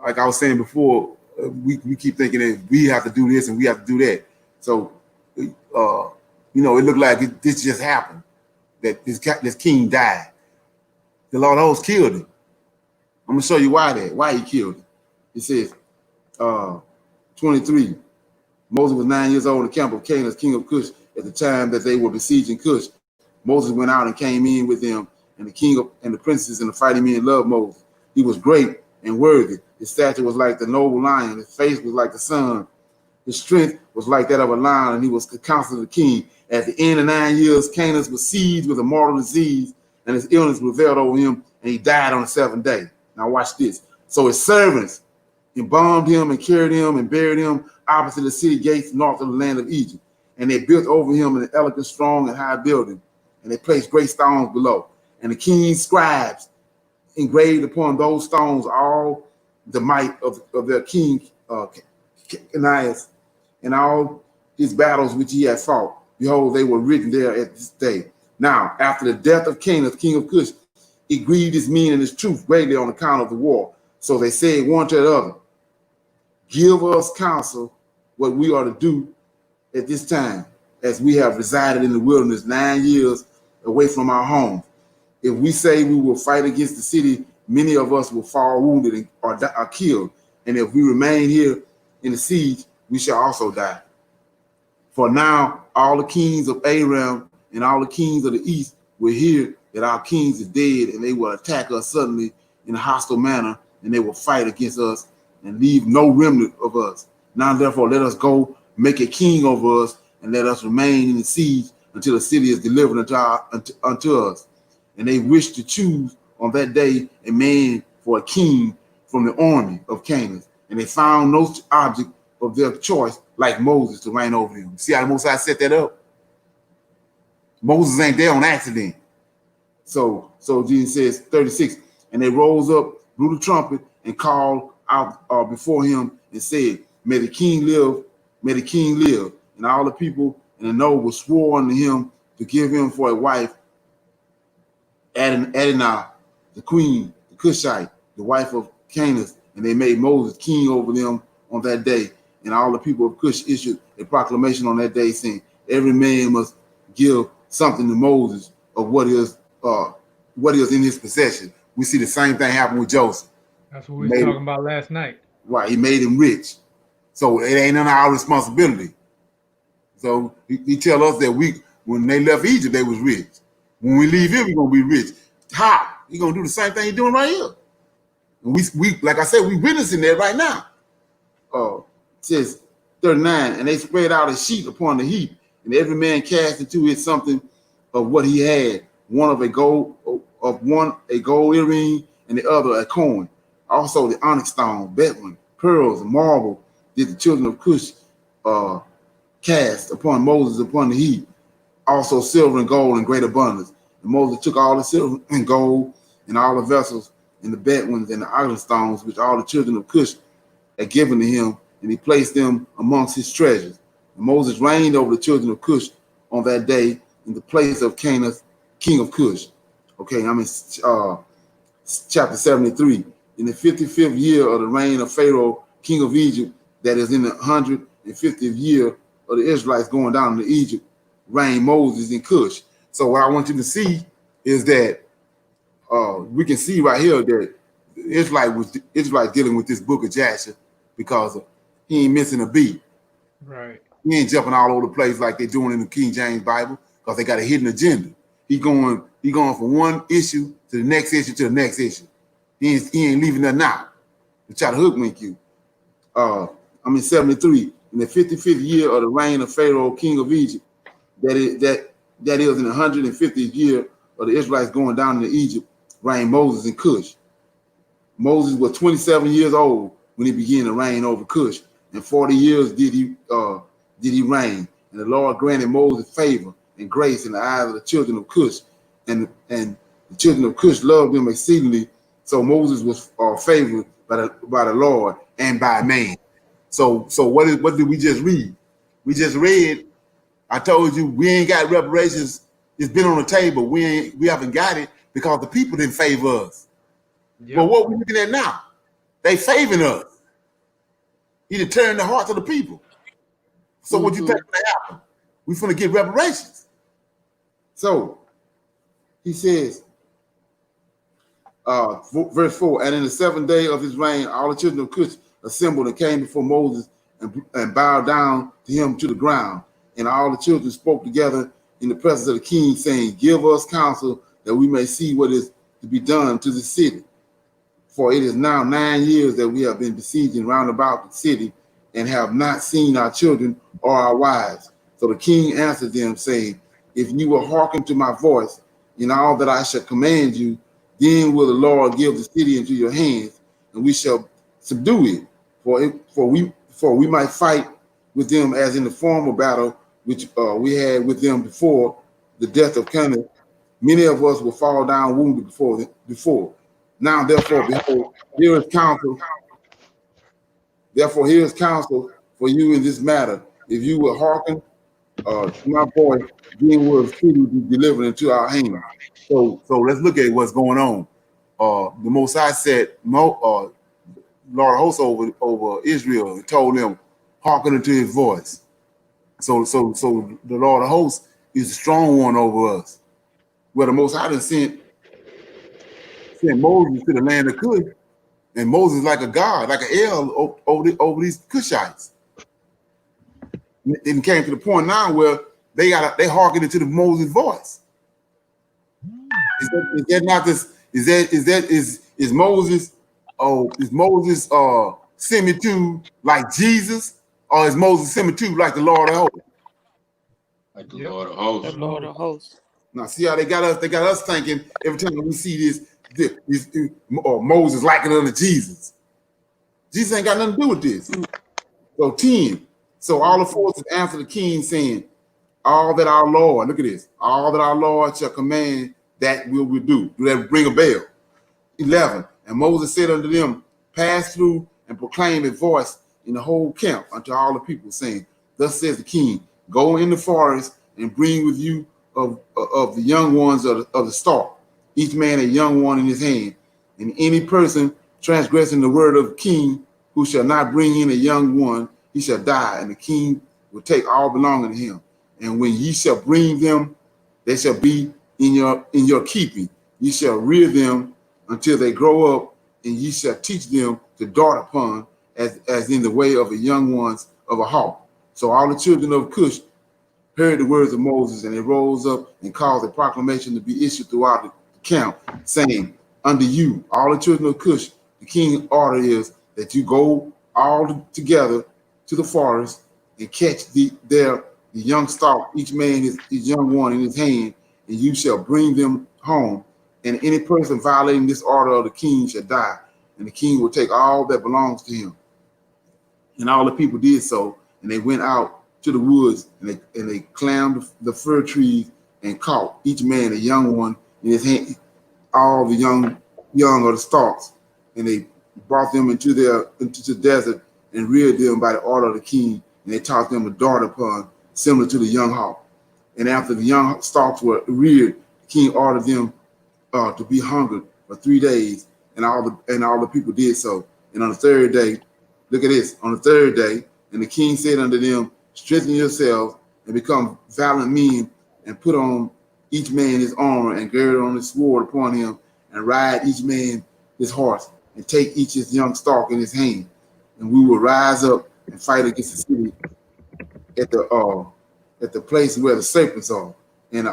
like I was saying before, we keep thinking that we have to do this and we have to do that. So, it looked like this just happened, that this king died. The Lord host killed him. I'm gonna show you why he killed him. It says, 23. Moses was 9 years old in the camp of Canaan, king of Cush, at the time that they were besieging Cush. Moses went out and came in with them, and the king and the princes and the fighting men loved Moses. He was great and worthy. His stature was like the noble lion. His face was like the sun. His strength was like that of a lion, and he was the counselor of the king. At the end of 9 years, Canaan was seized with a mortal disease, and his illness prevailed over him, and he died on the seventh day. Now watch this. So his servants embalmed him and carried him and buried him opposite the city gates north of the land of Egypt. And they built over him an elegant, strong, and high building, and they placed great stones below. And the king's scribes engraved upon those stones all the might of their king Canias and all his battles which he had fought. Behold, they were written there at this day. Now, after the death of Canaan, king of Cush, it grieved his men and his troops greatly on account of the war. So they said one to the other, give us counsel what we are to do at this time, as we have resided in the wilderness 9 years away from our home. If we say we will fight against the city, many of us will fall wounded or are killed. And if we remain here in the siege, we shall also die. For now, all the kings of Aram and all the kings of the east will hear that our kings are dead, and they will attack us suddenly in a hostile manner, and they will fight against us and leave no remnant of us. Now, therefore, let us go make a king over us, and let us remain in the siege until the city is delivered unto us. And they wished to choose on that day a man for a king from the army of Canaan. And they found no object of their choice like Moses to reign over them. See how the Most High set that up? Moses ain't there on accident. So Jesus says, 36, and they rose up, blew the trumpet, and called out before him and said, may the king live, may the king live. And all the people and the nobles swore unto him to give him for a wife Adonai, the queen, the Cushite, the wife of Canaan, and they made Moses king over them on that day. And all the people of Cush issued a proclamation on that day saying, every man must give something to Moses of what is in his possession. We see the same thing happen with Joseph. That's what we were talking about last night. Right, he made him rich. So it ain't none of our responsibility. So he tell us that when they left Egypt, they was rich. When we leave here, we're gonna be rich. How? You're gonna do the same thing you're doing right here. And we like I said, we witnessing that right now. It says 39, and they spread out a sheet upon the heap, and every man cast into it something of what he had, one a gold earring, and the other a coin. Also the onyx stone, betlin, pearls, and marble did the children of Cush cast upon Moses upon the heap. Also silver and gold in great abundance. And Moses took all the silver and gold and all the vessels and the betlins and the onyx stones which all the children of Cush had given to him, and he placed them amongst his treasures. And Moses reigned over the children of Cush on that day in the place of Canaan, king of Cush. Okay, I'm in chapter 73. In the 55th year of the reign of Pharaoh, king of Egypt, that is in the 150th year of the Israelites going down to Egypt, reigned Moses in Cush. So what I want you to see is that we can see right here that the Israelite dealing with this book of Jasher because he ain't missing a beat. Right. He ain't jumping all over the place like they're doing in the King James Bible because they got a hidden agenda. He going from one issue to the next issue to the next issue. He ain't leaving nothing out to try to hoodwink you. I'm in 73, in the 55th year of the reign of Pharaoh, king of Egypt, that is in the 150th year of the Israelites going down into Egypt, reigned Moses in Cush. Moses was 27 years old when he began to reign over Cush, and 40 years did he reign. And the Lord granted Moses favor and grace in the eyes of the children of Cush, and the children of Cush loved him exceedingly. So Moses was favored by the Lord and by man. So what did we just read? We just read. I told you we ain't got reparations. It's been on the table. We haven't got it because the people didn't favor us. Yep. But what we looking at now? They favoring us. He done turned the hearts of the people. So what you think gonna happen? We finna get reparations. So he says, verse 4, and in the 7th day of his reign, all the children of Cush assembled and came before Moses and bowed down to him to the ground. And all the children spoke together in the presence of the king, saying, give us counsel that we may see what is to be done to the city. For it is now 9 years that we have been besieging round about the city and have not seen our children or our wives. So the king answered them, saying, if you will hearken to my voice in all that I shall command you, then will the Lord give the city into your hands, and we shall subdue it. For we might fight with them as in the former battle which we had with them before the death of Canaan. Many of us will fall down wounded before. Now, therefore, behold, here is counsel. Therefore, here is counsel for you in this matter. If you will hearken to my voice, then will the city be delivered into our hands. So let's look at what's going on. The Most High said, Lord of hosts over Israel and told them, hearken unto his voice. So the Lord of hosts is the strong one over us. Where the Most High done sent Moses to the land of Cush, and Moses like a god, like an El over these Cushites. And it came to the point now where they hearken into the Moses voice. Is that not this? Is Moses? Oh, is Moses similitude like Jesus, or is Moses similitude like the Lord of hosts? Like the Lord of hosts. The Lord of hosts. Now, see how they got us? They got us thinking every time we see this Moses liking unto Jesus. Jesus ain't got nothing to do with this. So 10. So all the forces answered the king, saying, all that our Lord, look at this, all that our Lord shall command, that will we do. Do that ring a bell? 11. And Moses said unto them, pass through and proclaim a voice in the whole camp unto all the people, saying, thus says the king, go in the forest and bring with you of the young ones of the stalk, each man a young one in his hand. And any person transgressing the word of the king, who shall not bring in a young one, he shall die, and the king will take all belonging to him. And when ye shall bring them, they shall be in your keeping. Ye shall rear them until they grow up, and ye shall teach them to dart upon, as in the way of the young ones of a hawk. So all the children of Cush heard the words of Moses, and they rose up and caused a proclamation to be issued throughout the camp, saying, unto you, all the children of Cush, the king's order is that you go all together to the forest and catch the young stalk, each man his young one in his hand, and you shall bring them home. And any person violating this order of the king shall die, and the king will take all that belongs to him. And all the people did so, and they went out to the woods, and they climbed the fir trees and caught each man a young one in his hand, all the young of the stalks, and they brought them into the desert and reared them by the order of the king, and they taught them to dart upon, similar to the young hawk. And after the young stalks were reared, the king ordered them to be hungered for 3 days, and all the people did so. And on the third day, Look at this. On the third day, and the king said unto them, strengthen yourselves and become valiant men, and put on each man his armor, and gird on his sword upon him, and ride each man his horse, and take each his young stalk in his hand. And we will rise up and fight against the city at the place where the serpents are. And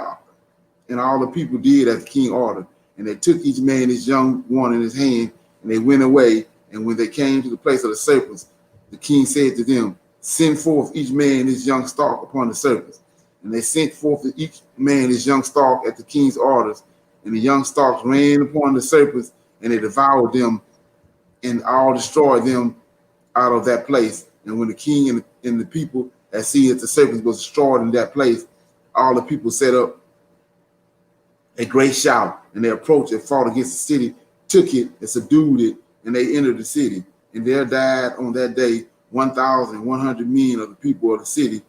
all the people did as the king ordered. And they took each man his young one in his hand, and they went away. And when they came to the place of the serpents, the king said to them, send forth each man his young stalk upon the serpents. And they sent forth each man his young stalk at the king's orders. And the young stalks ran upon the serpents, and they devoured them, and all destroyed them out of that place. And when the king and the people had seen that the serpents was destroyed in that place, all the people set up a great shout, and they approached and fought against the city, took it and subdued it, and they entered the city. And there died on that day 1,100 men of the people of the city,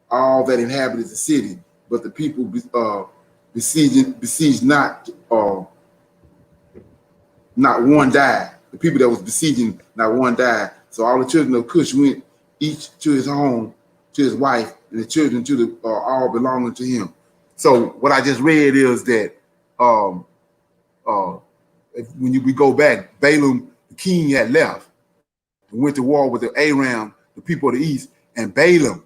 all that inhabited the city. But the people besieged not one died. The people that was besieging, not one died. So all the children of Cush went each to his home, to his wife, and the children to the all belonging to him. So what I just read is that we go back, Balaam, the king, had left and went to war with the Aram, the people of the east, and Balaam,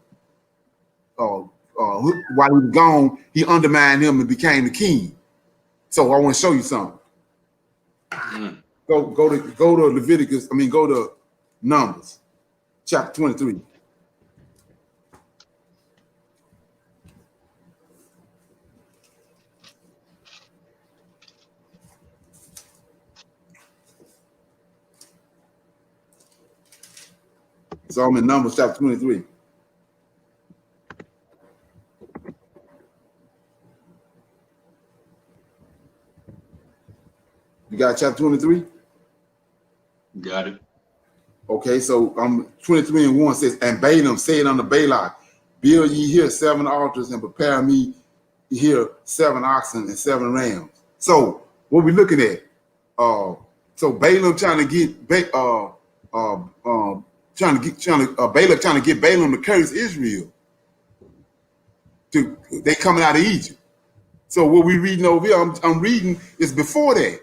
while he was gone, he undermined him and became the king. So I want to show you something. Go to Leviticus. Go to Numbers, chapter 23. So I'm in Numbers chapter 23. You got chapter 23? Got it. Okay, so 23 and 1 says, and Balaam said unto Balak, build ye here 7 altars, and prepare me here 7 oxen and 7 rams. So what we're looking at, so Balaam trying to get Balak trying to get Balaam to curse Israel. They coming out of Egypt. So what we reading over here, I'm reading is before that.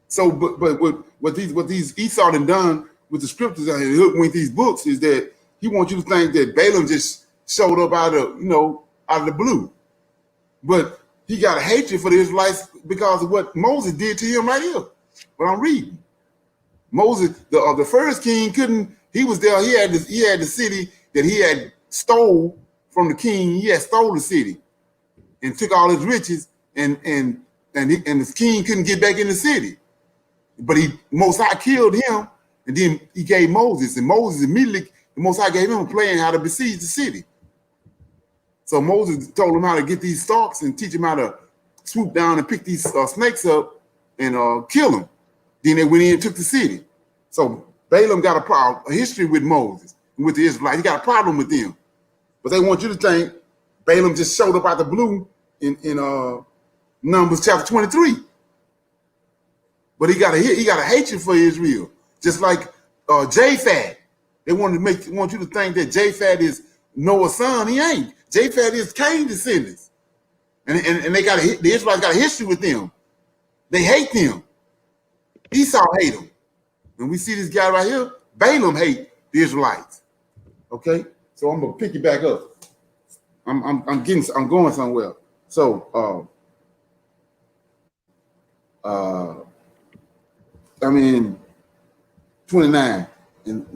So, but what these Esau done done with the scriptures and with these books is that he wants you to think that Balaam just showed up out of the blue, but he got a hatred for the Israelites because of what Moses did to him right here. What I'm reading, Moses, the first king couldn't. He was there. He had the city that he had stole from the king. He had stole the city and took all his riches, and the king couldn't get back in the city. But Most High killed him, and then he gave Moses, and Moses immediately, the Most High gave him a plan how to besiege the city. So Moses told him how to get these stalks and teach him how to swoop down and pick these snakes up and kill them. Then they went in and took the city. So Balaam got a history with Moses and with the Israelites. He got a problem with them. But they want you to think Balaam just showed up out the blue in Numbers chapter 23. But he got a hatred for Israel, just like Japhet. They want you to think that Japhet is Noah's son. He ain't. Japhet is Cain's descendants, and the Israelites got a history with them. They hate them. Esau hate them, and we see this guy right here. Balaam hate the Israelites. Okay, so I'm gonna pick it back up. I'm going somewhere. So 29, and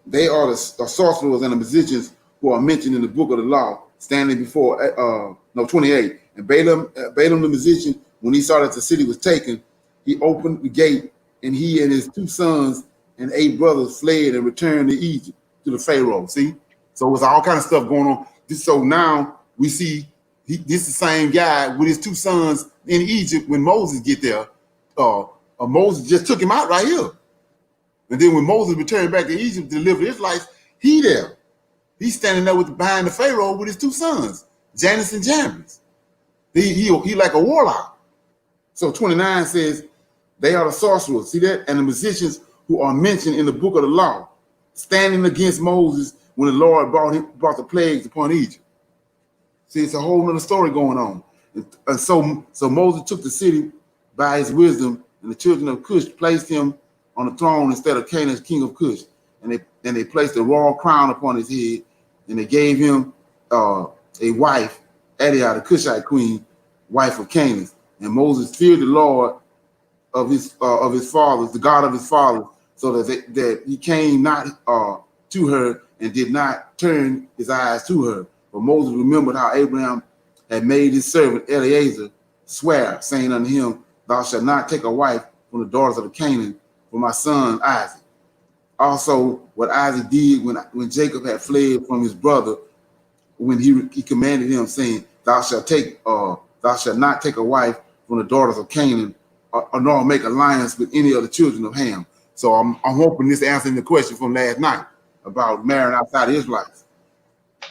they are the sorcerers and the magicians who are mentioned in the book of the law, standing before 28. And Balaam the magician, when he saw that the city was taken, he opened the gate, and he and his 2 sons and 8 brothers fled and returned to Egypt to the Pharaoh. See, so it's all kind of stuff going on. So now we see this is the same guy with his 2 sons in Egypt when Moses get there. Moses just took him out right here. And then when Moses returned back to Egypt to deliver the Israelites, he there. He's standing there behind the Pharaoh with his 2 sons, Janus and Jambres. He like a warlock. So 29 says, they are the sorcerers, see that? And the musicians who are mentioned in the book of the law, standing against Moses when the Lord brought the plagues upon Egypt. See, it's a whole nother story going on. And so Moses took the city by his wisdom, and the children of Cush placed him on the throne instead of Canaan's king of Cush. And they placed a royal crown upon his head, and they gave him a wife, Adiah, the Cushite queen, wife of Canaan. And Moses feared the Lord of his fathers, the God of his fathers, so that he came not to her and did not turn his eyes to her. But Moses remembered how Abraham had made his servant Eliezer swear, saying unto him, "Thou shalt not take a wife from the daughters of the Canaan for my son Isaac." Also, what Isaac did when Jacob had fled from his brother, when he commanded him, saying, "Thou shalt not take a wife from the daughters of Canaan, nor make alliance with any of the children of Ham." So I'm hoping this answering the question from last night about marrying outside the Israelites.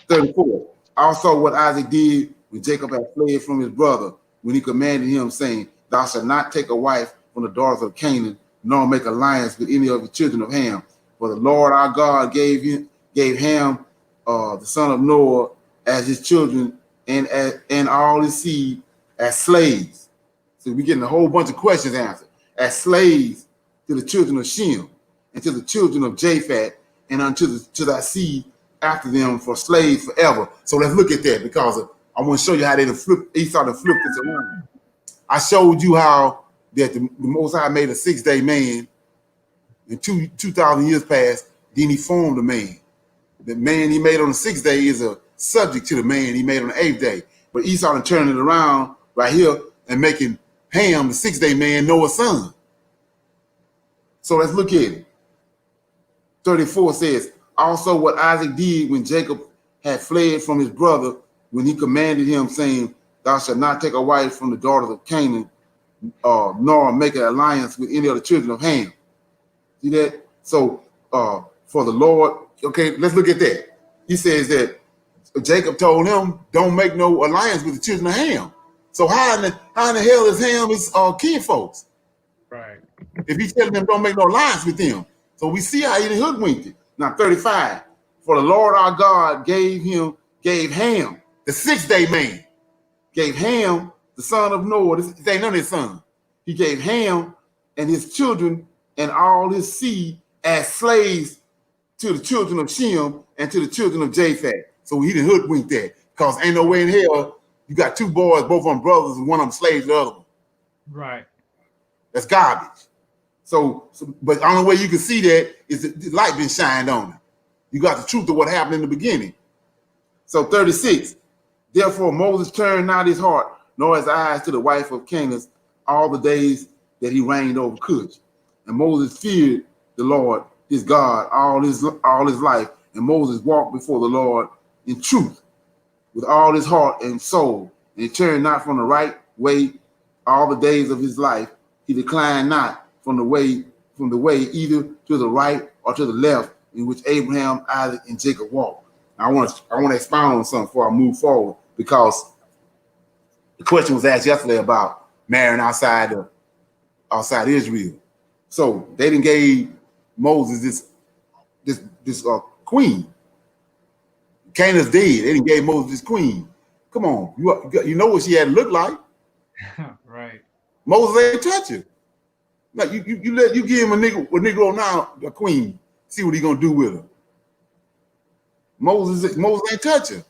34. Also, what Isaac did when Jacob had fled from his brother, when he commanded him, saying, "Thou shalt not take a wife from the daughters of Canaan, nor make alliance with any of the children of Ham. For the Lord our God gave Ham, the son of Noah, as his children and all his seed as slaves." So we're getting a whole bunch of questions answered. As slaves to the children of Shem, and to the children of Japheth, and to that seed after them for slaves forever. So let's look at that, because I want to show you how Esau to flip this around. I showed you how that the Most High made a 6-day man, and 2,000 years passed, then he formed a man. The man he made on the 6th day is a subject to the man he made on the 8th day. But Esau to turn it around right here and making Ham, the 6th-day man, Noah's son. So let's look at it. 34 says, also what Isaac did when Jacob had fled from his brother, when he commanded him, saying, "Thou shalt not take a wife from the daughters of Canaan, nor make an alliance with any of the children of Ham." See that? So for the Lord, okay, let's look at that. He says that Jacob told him, "Don't make no alliance with the children of Ham." So how in the hell is Ham his kin folks? Right. If he's telling them don't make no alliance with them. So we see how he hoodwinked it. Now 35, for the Lord our God gave Ham, the 6th-day man, gave Ham, the son of Noah, this ain't none of his son. He gave Ham and his children and all his seed as slaves to the children of Shem and to the children of Japheth. So he didn't hoodwink that, because ain't no way in hell you got 2 boys, both of them brothers, and one of them slaves to the other one. Right. That's garbage. So but the only way you can see that is the light been shined on it. You got the truth of what happened in the beginning. So 36, therefore Moses turned not his heart nor his eyes to the wife of Canaan all the days that he reigned over Cush. And Moses feared the Lord his God all his life. And Moses walked before the Lord in truth with all his heart and soul. And he turned not from the right way all the days of his life. He declined not from the way either to the right or to the left, in which Abraham, Isaac, and Jacob walked. Now, I want to expound on something before I move forward, because the question was asked yesterday about marrying outside Israel. So they didn't gave Moses this queen. Canaan's dead. They didn't gave Moses this queen. Come on, you know what she had to look like. Right. Moses ain't touch her. No, you give him a Negro now, a queen. See what he gonna do with her. Moses ain't touch her.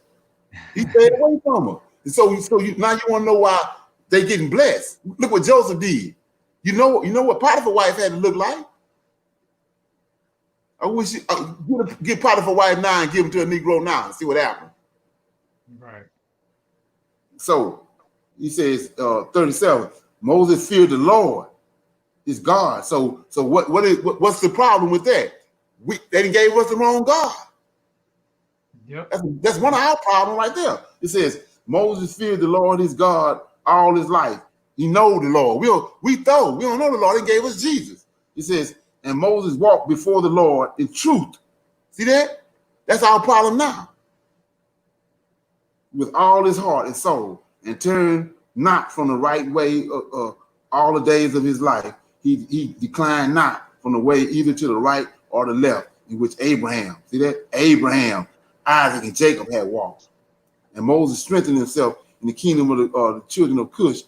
He stayed away from her. And so now you want to know why they getting blessed. Look what Joseph did. You know what Potiphar's wife had to look like. I wish you get Potiphar's wife now and give him to a Negro now and see what happens. Right. So he says, 37. Moses feared the Lord, his God. So what's the problem with that? They didn't gave us the wrong God. Yep. That's one of our problems right there. It says Moses feared the Lord, his God, all his life. He know the Lord. We don't know the Lord. He gave us Jesus. He says, and Moses walked before the Lord in truth. See that? That's our problem now. With all his heart and soul, and turned not from the right way all the days of his life. He declined not from the way either to the right or the left, in which Abraham, see that? Abraham, Isaac, and Jacob had walked. And Moses strengthened himself in the kingdom of the children of Cush,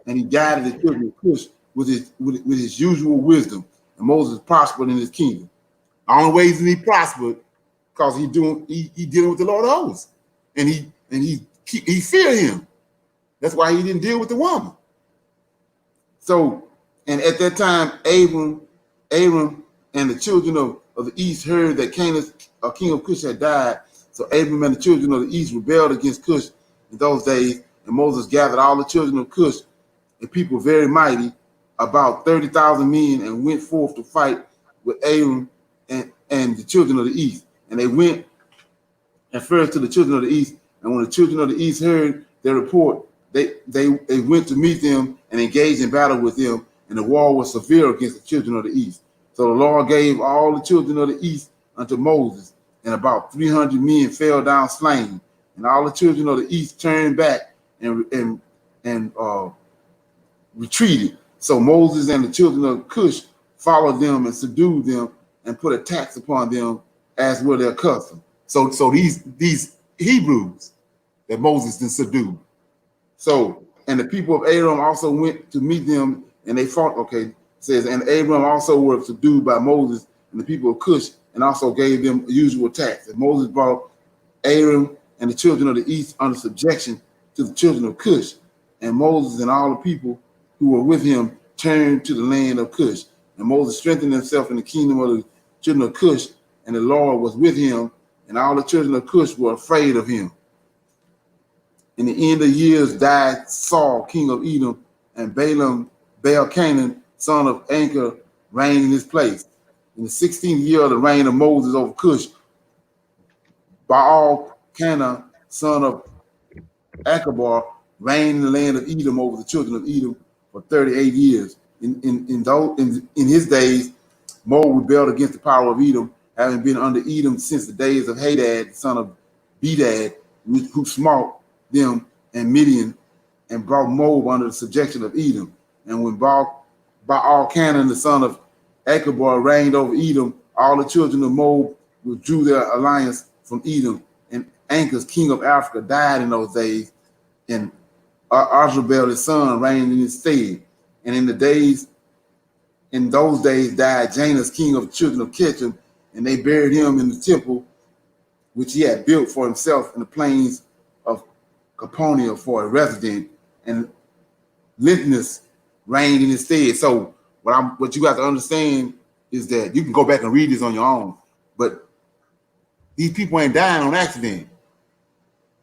and he guided the children of Cush with his usual wisdom. And Moses prospered in his kingdom. The only ways that he prospered because he dealing with the Lord of hosts, and he feared him. That's why he didn't deal with the woman. So, and at that time, Abram and the children of the east heard that Canaan, king of Cush, had died. So Abram and the children of the east rebelled against Cush in those days, and Moses gathered all the children of Cush, a people very mighty, about 30,000 men, and went forth to fight with Abram and the children of the east. And they went at first to the children of the east, and when the children of the east heard their report, they went to meet them and engaged in battle with them, and the war was severe against the children of the east. So the Lord gave all the children of the east unto Moses, and about 300 men fell down slain, and all the children of the east turned back and retreated. So Moses and the children of Cush followed them and subdued them and put a tax upon them as were their custom. So these Hebrews that Moses then subdued. So, and the people of Aram also went to meet them, and they fought. Okay, it says, and Aram also were subdued by Moses and the people of Cush, and also gave them a usual tax. And Moses brought Aram and the children of the east under subjection to the children of Cush. And Moses and all the people who were with him turned to the land of Cush. And Moses strengthened himself in the kingdom of the children of Cush, and the Lord was with him, and all the children of Cush were afraid of him. In the end of years died Saul, king of Edom, and Baal-Canaan, son of Anchor, reigned in his place. In the 16th year of the reign of Moses over Cush, Baal-Canaan, son of Achabar, reigned in the land of Edom over the children of Edom for 38 years. In his days, Moab rebelled against the power of Edom, having been under Edom since the days of Hadad, the son of Bedad, who smote them and Midian, and brought Moab under the subjection of Edom. And when Baal-Canaan, the son of Achabar, reigned over Edom, all the children of Moab withdrew their alliance from Edom. And Ancus, king of Africa, died in those days, and Azrabel, his son, reigned in his stead. And in those days died Janus, king of the children of Ketchum, and they buried him in the temple which he had built for himself in the plains of Caponia for a resident, and Litnus reigned in his stead. So what you got to understand is that you can go back and read this on your own, but these people ain't dying on accident.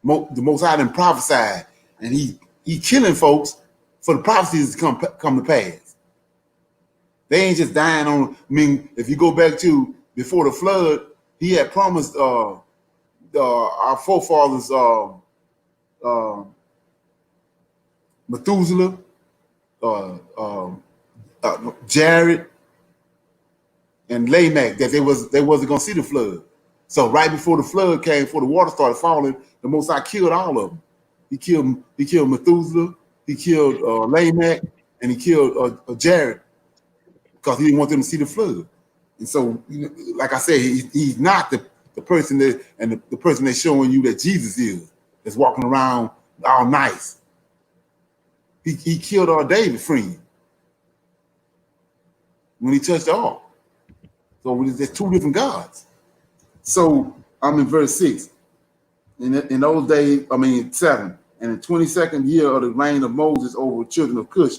The Most High done prophesied, and he killing folks for the prophecies to come to pass. They ain't just dying on. I mean, if you go back to before the flood, he had promised our forefathers Methuselah, Jared, and Lamech that they wasn't gonna see the flood. So right before the flood came, before the water started falling, the Most High killed all of them. He killed Methuselah, he killed Lamech, and he killed Jared because he didn't want them to see the flood. And so, like I said, he's not the person that, and the person that's showing you that Jesus is, that's walking around all nice. He killed David's friend when he touched the ark. So there's two different gods. So I'm in verse 6. In those days, 7, and in the 22nd year of the reign of Moses over the children of Cush,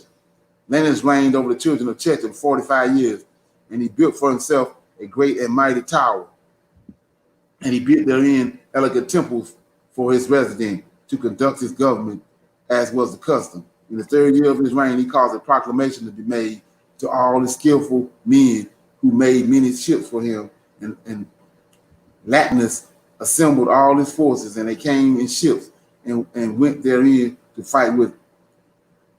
Lenus reigned over the children of Chetham 45 years, and he built for himself a great and mighty tower. And he built therein elegant temples for his residence to conduct his government, as was the custom. In the 3rd year of his reign, he caused a proclamation to be made to all the skillful men who made many ships for him. And Latinus assembled all his forces, and they came in ships and went therein to fight with,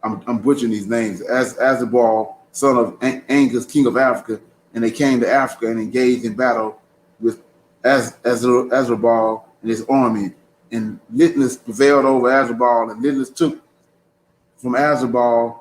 I'm butchering these names, Azabal, son of Angus, king of Africa, and they came to Africa and engaged in battle with Azrabal and his army. And Litnus prevailed over Azrabal, and Litnus took from Azrabal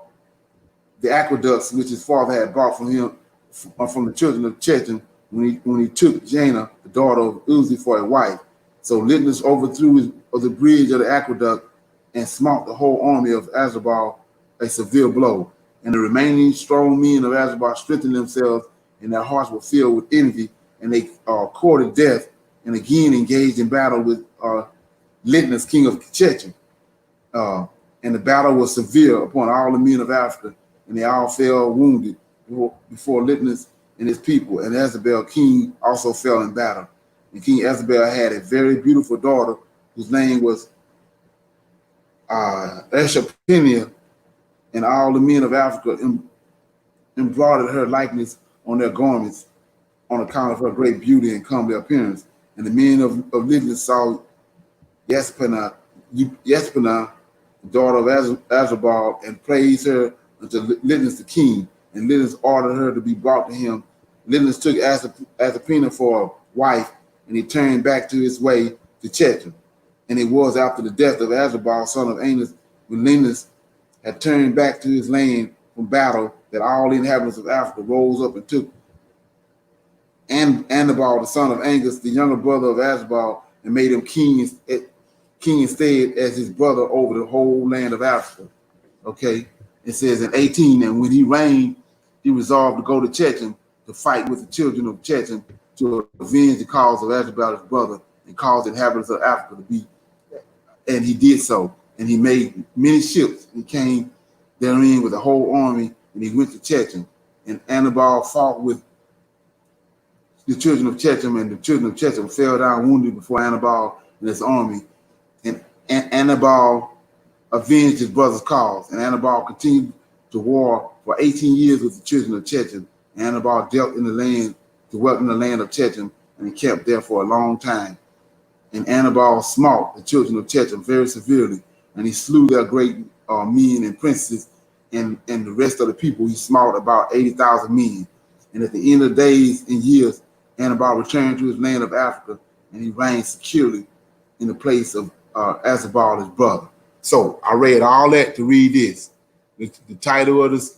the aqueducts which his father had bought from him from the children of Chechem when he took Jana, the daughter of Uzi, for a wife. So Litnus overthrew the bridge of the aqueduct and smote the whole army of Azabal a severe blow. And the remaining strong men of Azabal strengthened themselves, and their hearts were filled with envy, and they courted death, and again engaged in battle with Litnus, king of Chechem. And the battle was severe upon all the men of Africa, and they all fell wounded before Litnus and his people. And Azabel, king, also fell in battle. And King Azabel had a very beautiful daughter whose name was Eshapenia, and all the men of Africa embroidered her likeness on their garments on account of her great beauty and comely appearance. And the men of Litnus saw Yespana, the daughter of Azabal, and praised her unto Litnus the king. And Litnus ordered her to be brought to him. Litnus took Azapina for a wife, and he turned back to his way to Chechem. And it was after the death of Azabal, son of Anus, when Litnus had turned back to his land from battle, that all the inhabitants of Africa rose up and took Anabal, the son of Angus, the younger brother of Azabal, and made him king instead as his brother over the whole land of Africa. Okay, it says in 18, and when he reigned, he resolved to go to Chechem to fight with the children of Chechem to avenge the cause of Azabal, his brother, and cause the inhabitants of Africa to be. And he did so. And he made many ships. He came therein with a whole army, and he went to Chechem. And Anabal fought with the children of Chechem, and the children of Chechem fell down wounded before Anabal and his army. And Anabal avenged his brother's cause. And Anabal continued to war for 18 years with the children of Chechem. And Anabal dwelt in the land of Chechem, and he kept there for a long time. And Anabal smote the children of Chechem very severely, and he slew their great men and princes, and the rest of the people. He smote about 80,000 men. And at the end of days and years, Anabal returned to his land of Africa, and he reigned securely in the place of Azabal, his brother. So I read all that to read this. The title of this.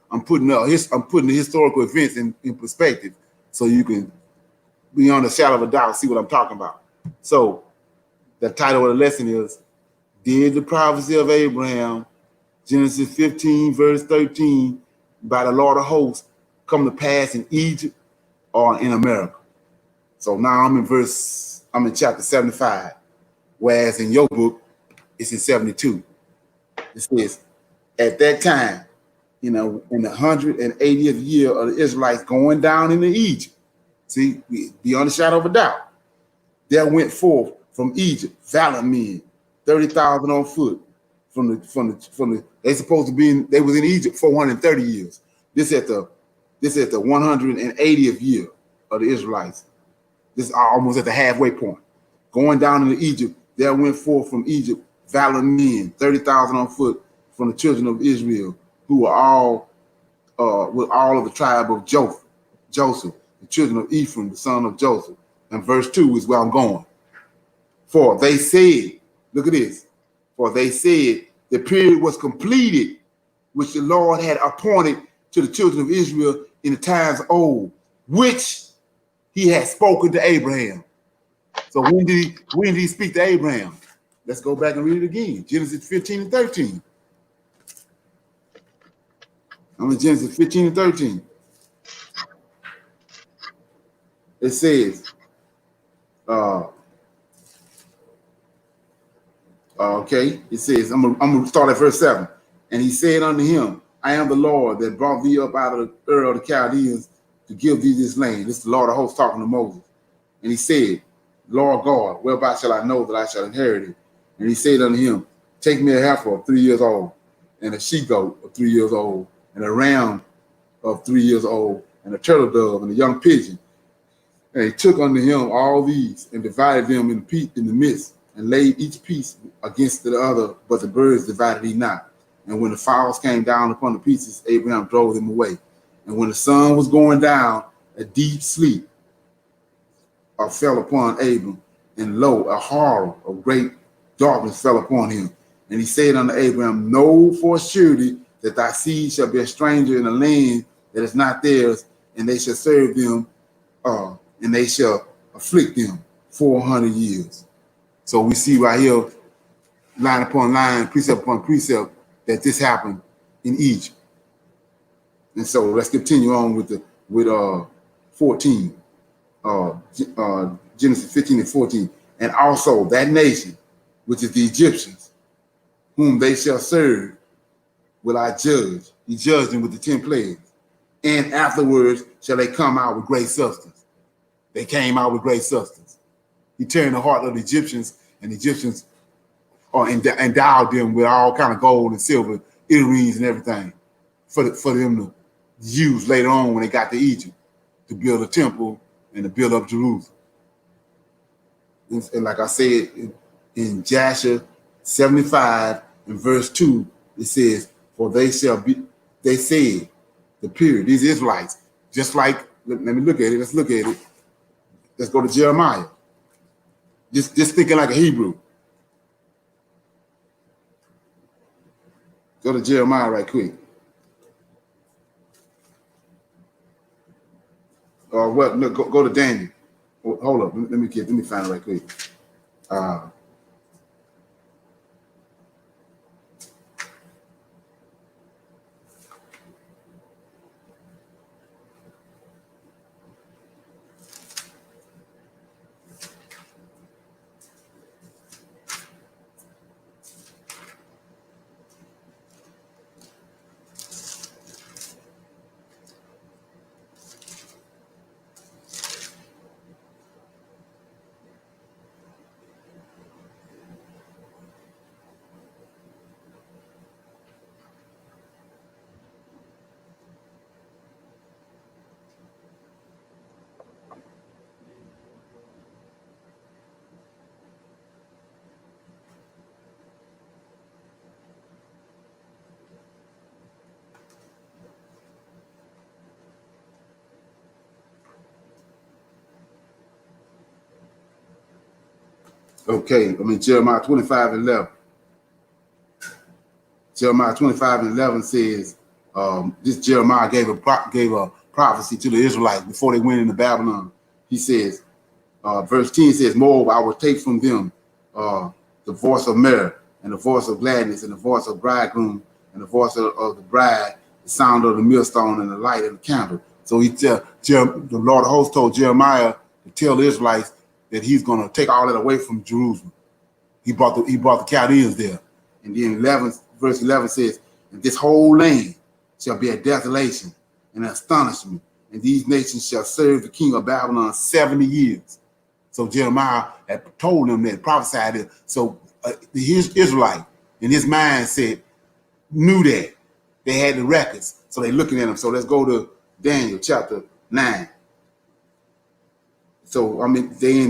I'm putting the historical events in perspective, so you can beyond a shadow of a doubt see what I'm talking about. So the title of the lesson is, did the prophecy of Abraham, Genesis 15 verse 13, by the Lord of hosts come to pass in Egypt or in America? So now I'm in chapter 75, whereas in your book it's in 72. It says, at that time, in the 180th year of the Israelites going down into Egypt, see, beyond a shadow of a doubt, there went forth from Egypt valiant men, 30,000 on foot. They supposed to be they was in Egypt 430 years. This at the 180th year of the Israelites. This is almost at the halfway point. Going down into Egypt, there went forth from Egypt valiant men, 30,000 on foot, from the children of Israel, who were all with all of the tribe of Joseph, the children of Ephraim, the son of Joseph. And verse 2 is where I'm going. For they said, look at this, for they said the period was completed, which the Lord had appointed to the children of Israel in the times old, which he had spoken to Abraham. So when did he speak to Abraham? Let's go back and read it again. Genesis 15 and 13. I'm in Genesis 15 and 13. It says, okay, it says, I'm gonna start at verse 7. And he said unto him, I am the Lord that brought thee up out of the Ur of the Chaldeans to give thee this land. This is the Lord of hosts talking to Moses. And he said, Lord God, whereby shall I know that I shall inherit it? And he said unto him, take me a heifer of 3 years old, and a she-goat of 3 years old, and a ram of 3 years old, and a turtle dove, and a young pigeon. And he took unto him all these, and divided them in the midst, and laid each piece against the other, but the birds divided he not. And when the fowls came down upon the pieces, Abraham drove them away. And when the sun was going down, a deep sleep fell upon Abram, and lo, a horror of great darkness fell upon him. And he said unto Abraham, know for surety that thy seed shall be a stranger in a land that is not theirs, and they shall serve them, and they shall afflict them 400 years. So we see right here, line upon line, precept upon precept, that this happened in Egypt. And so let's continue on with 14, Genesis 15 and 14. And also that nation, which is the Egyptians, whom they shall serve, will I judge. He judged them with the 10 plagues. And afterwards shall they come out with great substance. They came out with great substance. He turned the heart of the Egyptians, and the Egyptians endowed them with all kind of gold and silver, earrings and everything for them to use later on when they got to Egypt to build a temple and to build up Jerusalem. And like I said, in Jasher 75 and verse 2, it says, for they shall be, they said, the period, these Israelites, just like, let me look at it, let's look at it. Let's go to Jeremiah. Just thinking like a Hebrew. Go to Jeremiah right quick. Or what? No, go to Daniel. Hold up. Let me find it right quick. Okay, Jeremiah 25 and 11. Jeremiah 25 and 11 says, this Jeremiah gave a prophecy to the Israelites before they went into Babylon. He says, verse 10 says, moreover, I will take from them the voice of myrrh and the voice of gladness and the voice of bridegroom and the voice of the bride, the sound of the millstone and the light of the candle. So the Lord of hosts told Jeremiah to tell the Israelites that he's going to take all that away from Jerusalem. He brought the Chaldeans there. And then verse 11 says, and this whole land shall be a desolation and an astonishment, and these nations shall serve the king of Babylon 70 years. So Jeremiah had told them that, prophesied it. So his Israelite in his mindset knew that. They had the records. So they're looking at them. So let's go to Daniel chapter 9. So they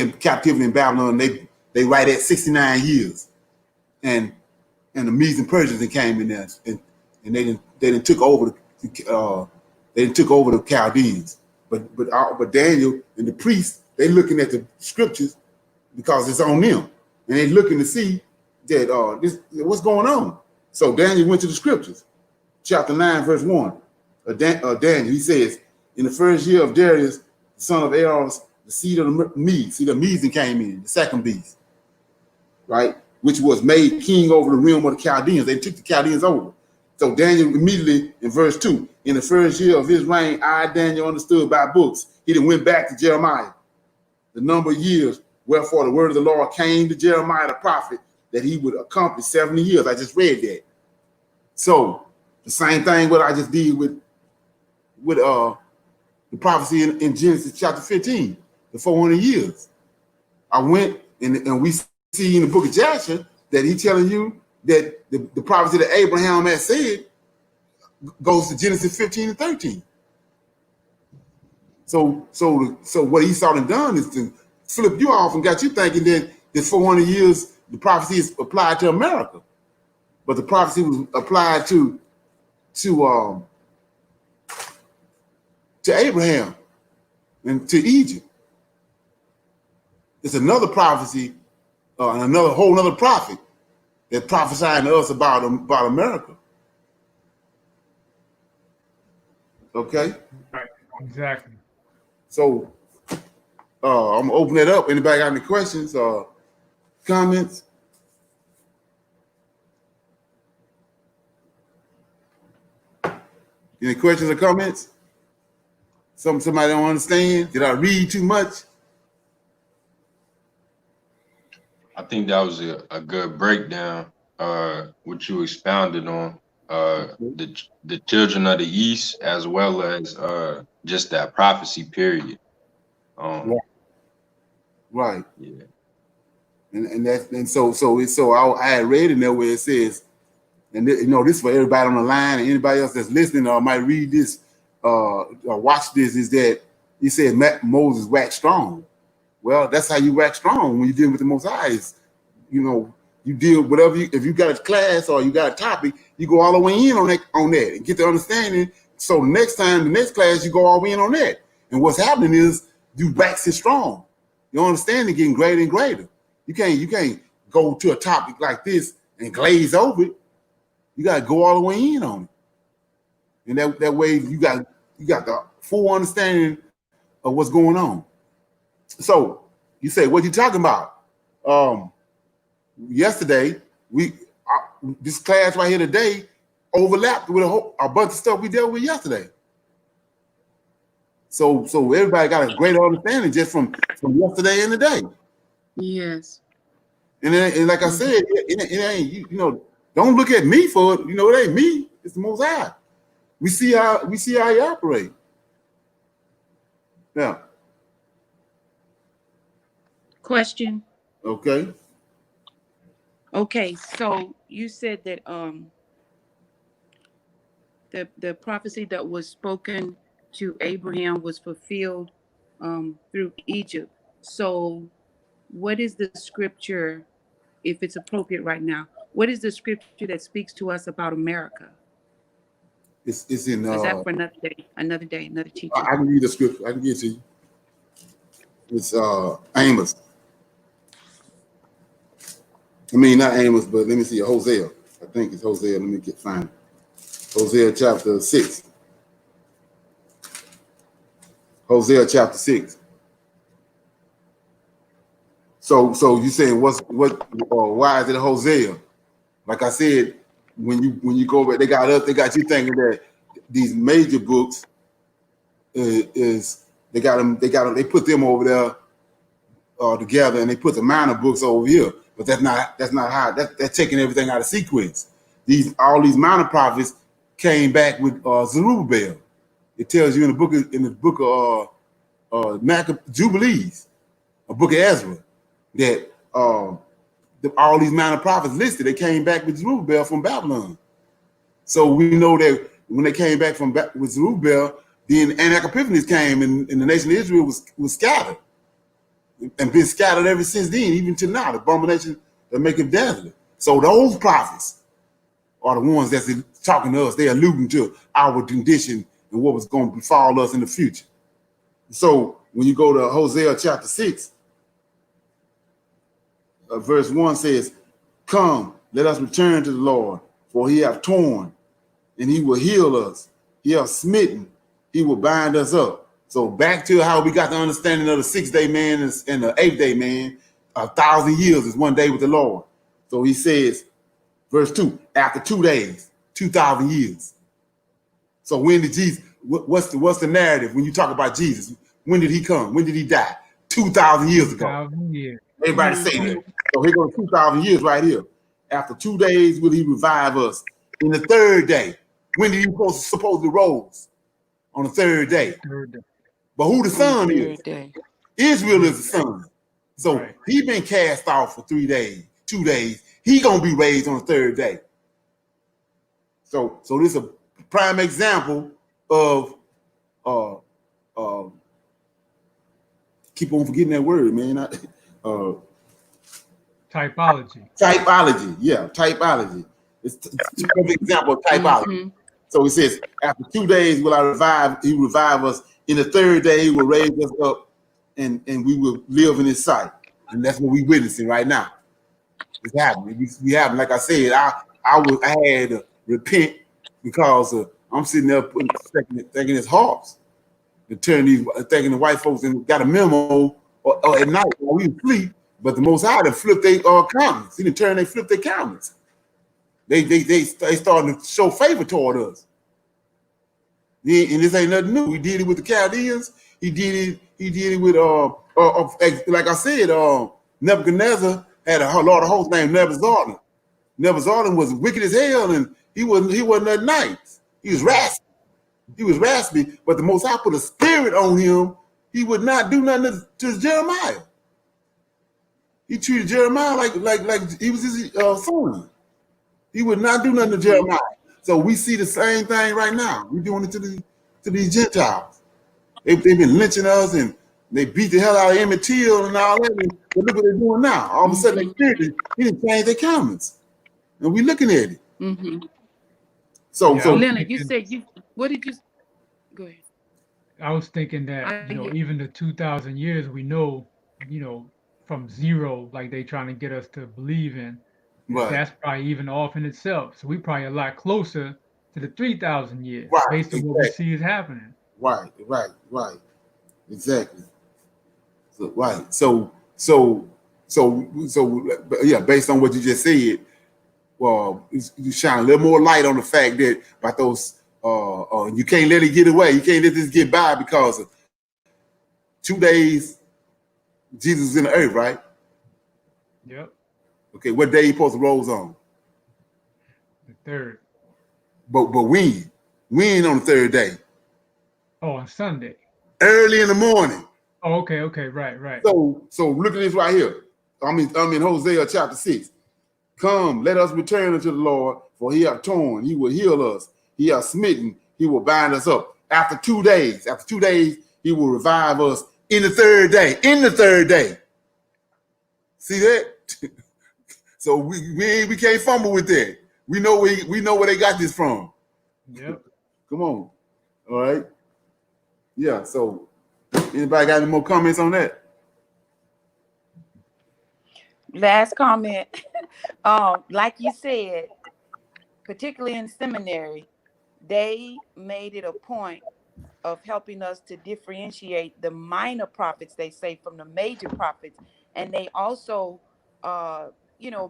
in captivity in Babylon. They right at 69 years, and the Medes and Persians came in there, and they didn't took over the Chaldeans. But Daniel and the priests, they looking at the scriptures because it's on them, and they looking to see that what's going on. So Daniel went to the scriptures, chapter 9, verse 1. Daniel, he says, in the first year of Darius, the son of Eros, the seed of the Medes, the Medes came in, the second beast, right? Which was made king over the realm of the Chaldeans. They took the Chaldeans over. So Daniel immediately in verse 2, in the first year of his reign, I, Daniel, understood by books. He then went back to Jeremiah, the number of years, wherefore the word of the Lord came to Jeremiah the prophet that he would accomplish 70 years. I just read that. So the same thing what I just did with the prophecy in Genesis chapter 15, the 400 years. I went and we see in the book of Jasher that he's telling you that the prophecy that Abraham had said goes to Genesis 15 and 13. So what he saw and done is to flip you off and got you thinking that the 400 years, the prophecy is applied to America, but the prophecy was applied to Abraham and to Egypt. It's another prophecy, and whole another prophet that prophesying to us about America. Okay. Right. Exactly. So I'm gonna open it up. Anybody got any questions or comments? Any questions or comments? Somebody don't understand? Did I read too much? I think that was a good breakdown. What you expounded on. The children of the East, as well as just that prophecy period. Right. Yeah. I had read in there where it says, and you know, this for everybody on the line and anybody else that's listening or might read this or watch this, is that he said Moses waxed strong. Well, that's how you wax strong when you deal with the Most High. Is, you know, you deal whatever if you got a class or you got a topic, you go all the way in on that and get the understanding. So the next class, you go all the way in on that. And what's happening is you wax it strong. Your understanding getting greater and greater. You can't go to a topic like this and glaze over it. You gotta go all the way in on it. And that way you got the full understanding of what's going on. So you say, what you talking about? Yesterday, this class right here today overlapped with a bunch of stuff we dealt with yesterday. So everybody got a greater understanding just from yesterday and today. Yes. And like I said, it ain't you know, don't look at me for it. You know, it ain't me. It's the Most High. We see how he operate. Yeah. Question. Okay. Okay, so you said that the prophecy that was spoken to Abraham was fulfilled through Egypt. So what is the scripture, if it's appropriate right now, what is the scripture that speaks to us about America? It's in Is that for another day, another teaching? I can read the scripture. I can get to you. It's Amos. I mean, not Amos, but let me see, Hosea. I think it's Hosea. Let me find it. Hosea chapter 6. Hosea chapter 6. So you saying why is it Hosea? Like I said, when you go over, they got you thinking that these major books they put them over there together, and they put the minor books over here. But that's not how that's taking everything out of sequence. All these minor prophets came back with Zerubbabel. It tells you in the book of Jubilees, a book of Ezra, that all these minor prophets listed, they came back with Zerubbabel from Babylon. So we know that when they came back with Zerubbabel, then Epiphanes came, and the nation of Israel was scattered, and been scattered ever since then, even to now, the abomination that make it desolate. So those prophets are the ones that's talking to us. They're alluding to our condition and what was going to befall us in the future. So when you go to Hosea chapter 6, verse 1 says, "Come, let us return to the Lord, for he hath torn, and he will heal us. He hath smitten, he will bind us up." So back to how we got the understanding of the 6-day man and the 8-day man. 1,000 years is one day with the Lord. So he says, verse 2, after 2 days, 2,000 years. So when did Jesus, what's the narrative when you talk about Jesus? When did he come? When did he die? 2,000 years ago. 2,000 years. Everybody say that. So here goes 2,000 years right here. After 2 days will he revive us. In the 3rd day, when did he supposedly rose? On the 3rd day. But who the son is? Israel is the son. So he been cast off for 3 days, 2 days. He gonna be raised on the 3rd day. So this is a prime example of keep on forgetting that word, man. Typology. Typology, yeah, typology. It's a perfect example of typology. Mm-hmm. So it says, after 2 days will he revive us. In the 3rd day, he will raise us up, and we will live in his sight. And that's what we're witnessing right now. It's happening. We happen. Like I said, I had to repent because I'm sitting there thinking it's harps. To turn these, thinking the white folks and got a memo or at night while we sleep, but the Most High to flip their countenance. He didn't they flip their countenance. They started to show favor toward us. And this ain't nothing new. He did it with the Chaldeans. He did it with like I said, Nebuchadnezzar had a lot of hosts named Nebuzaradan. Nebuzaradan was wicked as hell, and he wasn't that nice. He was raspy. He was raspy, but the Most High put a spirit on him. He would not do nothing to Jeremiah. He treated Jeremiah like he was his son. He would not do nothing to Jeremiah. So we see the same thing right now. We're doing it to these Gentiles. They've been lynching us, and they beat the hell out of Emmett Till and all that. But look what they're doing now. All of a sudden, they didn't change their comments, and we're looking at it. So Leonard, you said what did you? Go ahead. I was thinking that, even the 2,000 years we know, from zero, like they trying to get us to believe in, right. That's probably even off in itself. So we probably a lot closer to the 3,000 years, right. based on what we see is happening. Right. Exactly. So yeah, based on what you just said, well, you shine a little more light on the fact that about those you can't let it get away. You can't let this get by because of 2 days Jesus was in the earth, right? Yep. Okay, what day he supposed to rose on? The third. But when? When on the third day? Oh, on Sunday. Early in the morning. Oh, okay, right. So look at this right here. I'm in Hosea chapter 6. Come, let us return unto the Lord, for he hath torn, he will heal us. He hath smitten, he will bind us up. After 2 days, he will revive us in the third day. See that? So we can't fumble with that. We know where they got this from. Yep. Come on. All right. Yeah. So anybody got any more comments on that? Last comment. Like you said, particularly in seminary, they made it a point of helping us to differentiate the minor prophets, they say, from the major prophets. And they also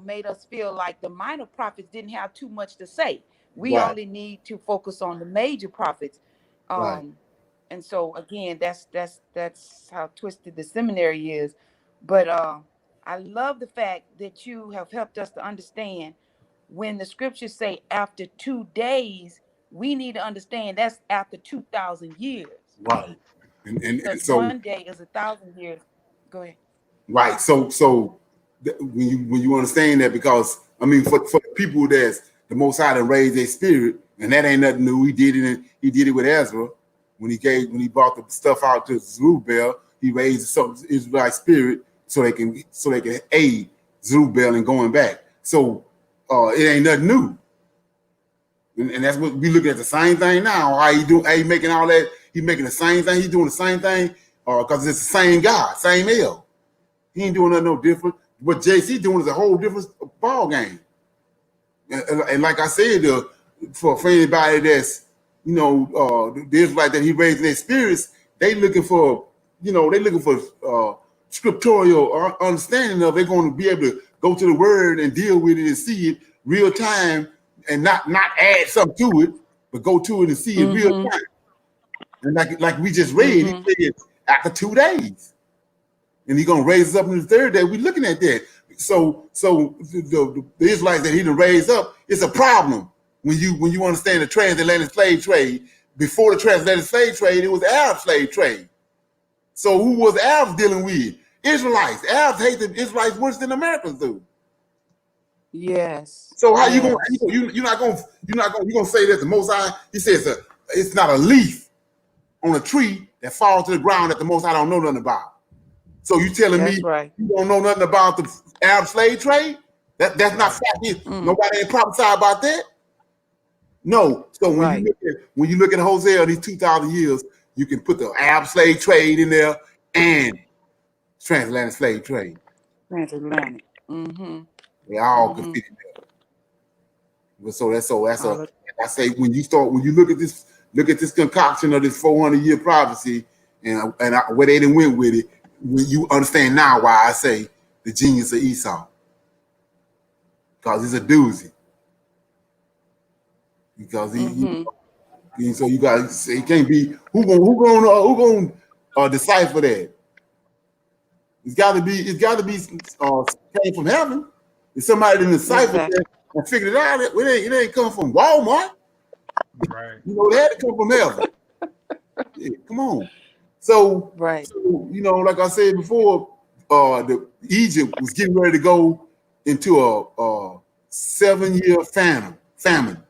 made us feel like the minor prophets didn't have too much to say. We Right. only need to focus on the major prophets. Right. And so again, that's how twisted the seminary is. But I love the fact that you have helped us to understand when the scriptures say after 2 days, we need to understand that's after 2,000 years. Right. And so 1 day is 1,000 years. Go ahead. right. So when you understand that, because I mean, for the people that's the Most High to raise their spirit, and that ain't nothing new. He did it with Ezra when he brought the stuff out to Zerubbabel. He raised some Israelite spirit so they can aid Zerubbabel in going back. So it ain't nothing new. And that's what we look at, the same thing now. How he making all that? He making the same thing. He doing the same thing because it's the same God, same L. He ain't doing nothing no different. What JC doing is a whole different ball game. And like I said, for anybody that's the Israelite that he raised in their spirits, they looking for scriptural understanding of. They're going to be able to go to the Word and deal with it and see it real time, and not add something to it, but go to it and see it real time. And like we just read, he said after 2 days, and he's gonna raise us up in the third day. We're looking at that. So the Israelites that he done raised up, it's a problem when you understand the transatlantic slave trade. Before the transatlantic slave trade, it was the Arab slave trade. So who was the Arabs dealing with? Israelites. Arabs hate the Israelites worse than Americans do. Yes. So how you gonna you're gonna say that the Most High, he says it's not a leaf on a tree that falls to the ground that the Most High don't know nothing about. So you telling me right. you don't know nothing about the Arab slave trade? That's not fact. Nobody ain't prophesied about that. No. So when you look at Hosea, these 2,000 years, you can put the Arab slave trade in there and transatlantic slave trade. Transatlantic. They all can fit in there. So that's I say, when you look at this concoction of this 400-year prophecy, and where they done went with it, when you understand now why I say the genius of Esau, because it's a doozy. Because so you got to say it can't be who gonna decipher that. It's got to be came from heaven. If somebody didn't decipher that and figured it out, it ain't come from Walmart. Right. You know, they had to come from heaven. Yeah, come on. So, like I said before, the Egypt was getting ready to go into a 7-year famine.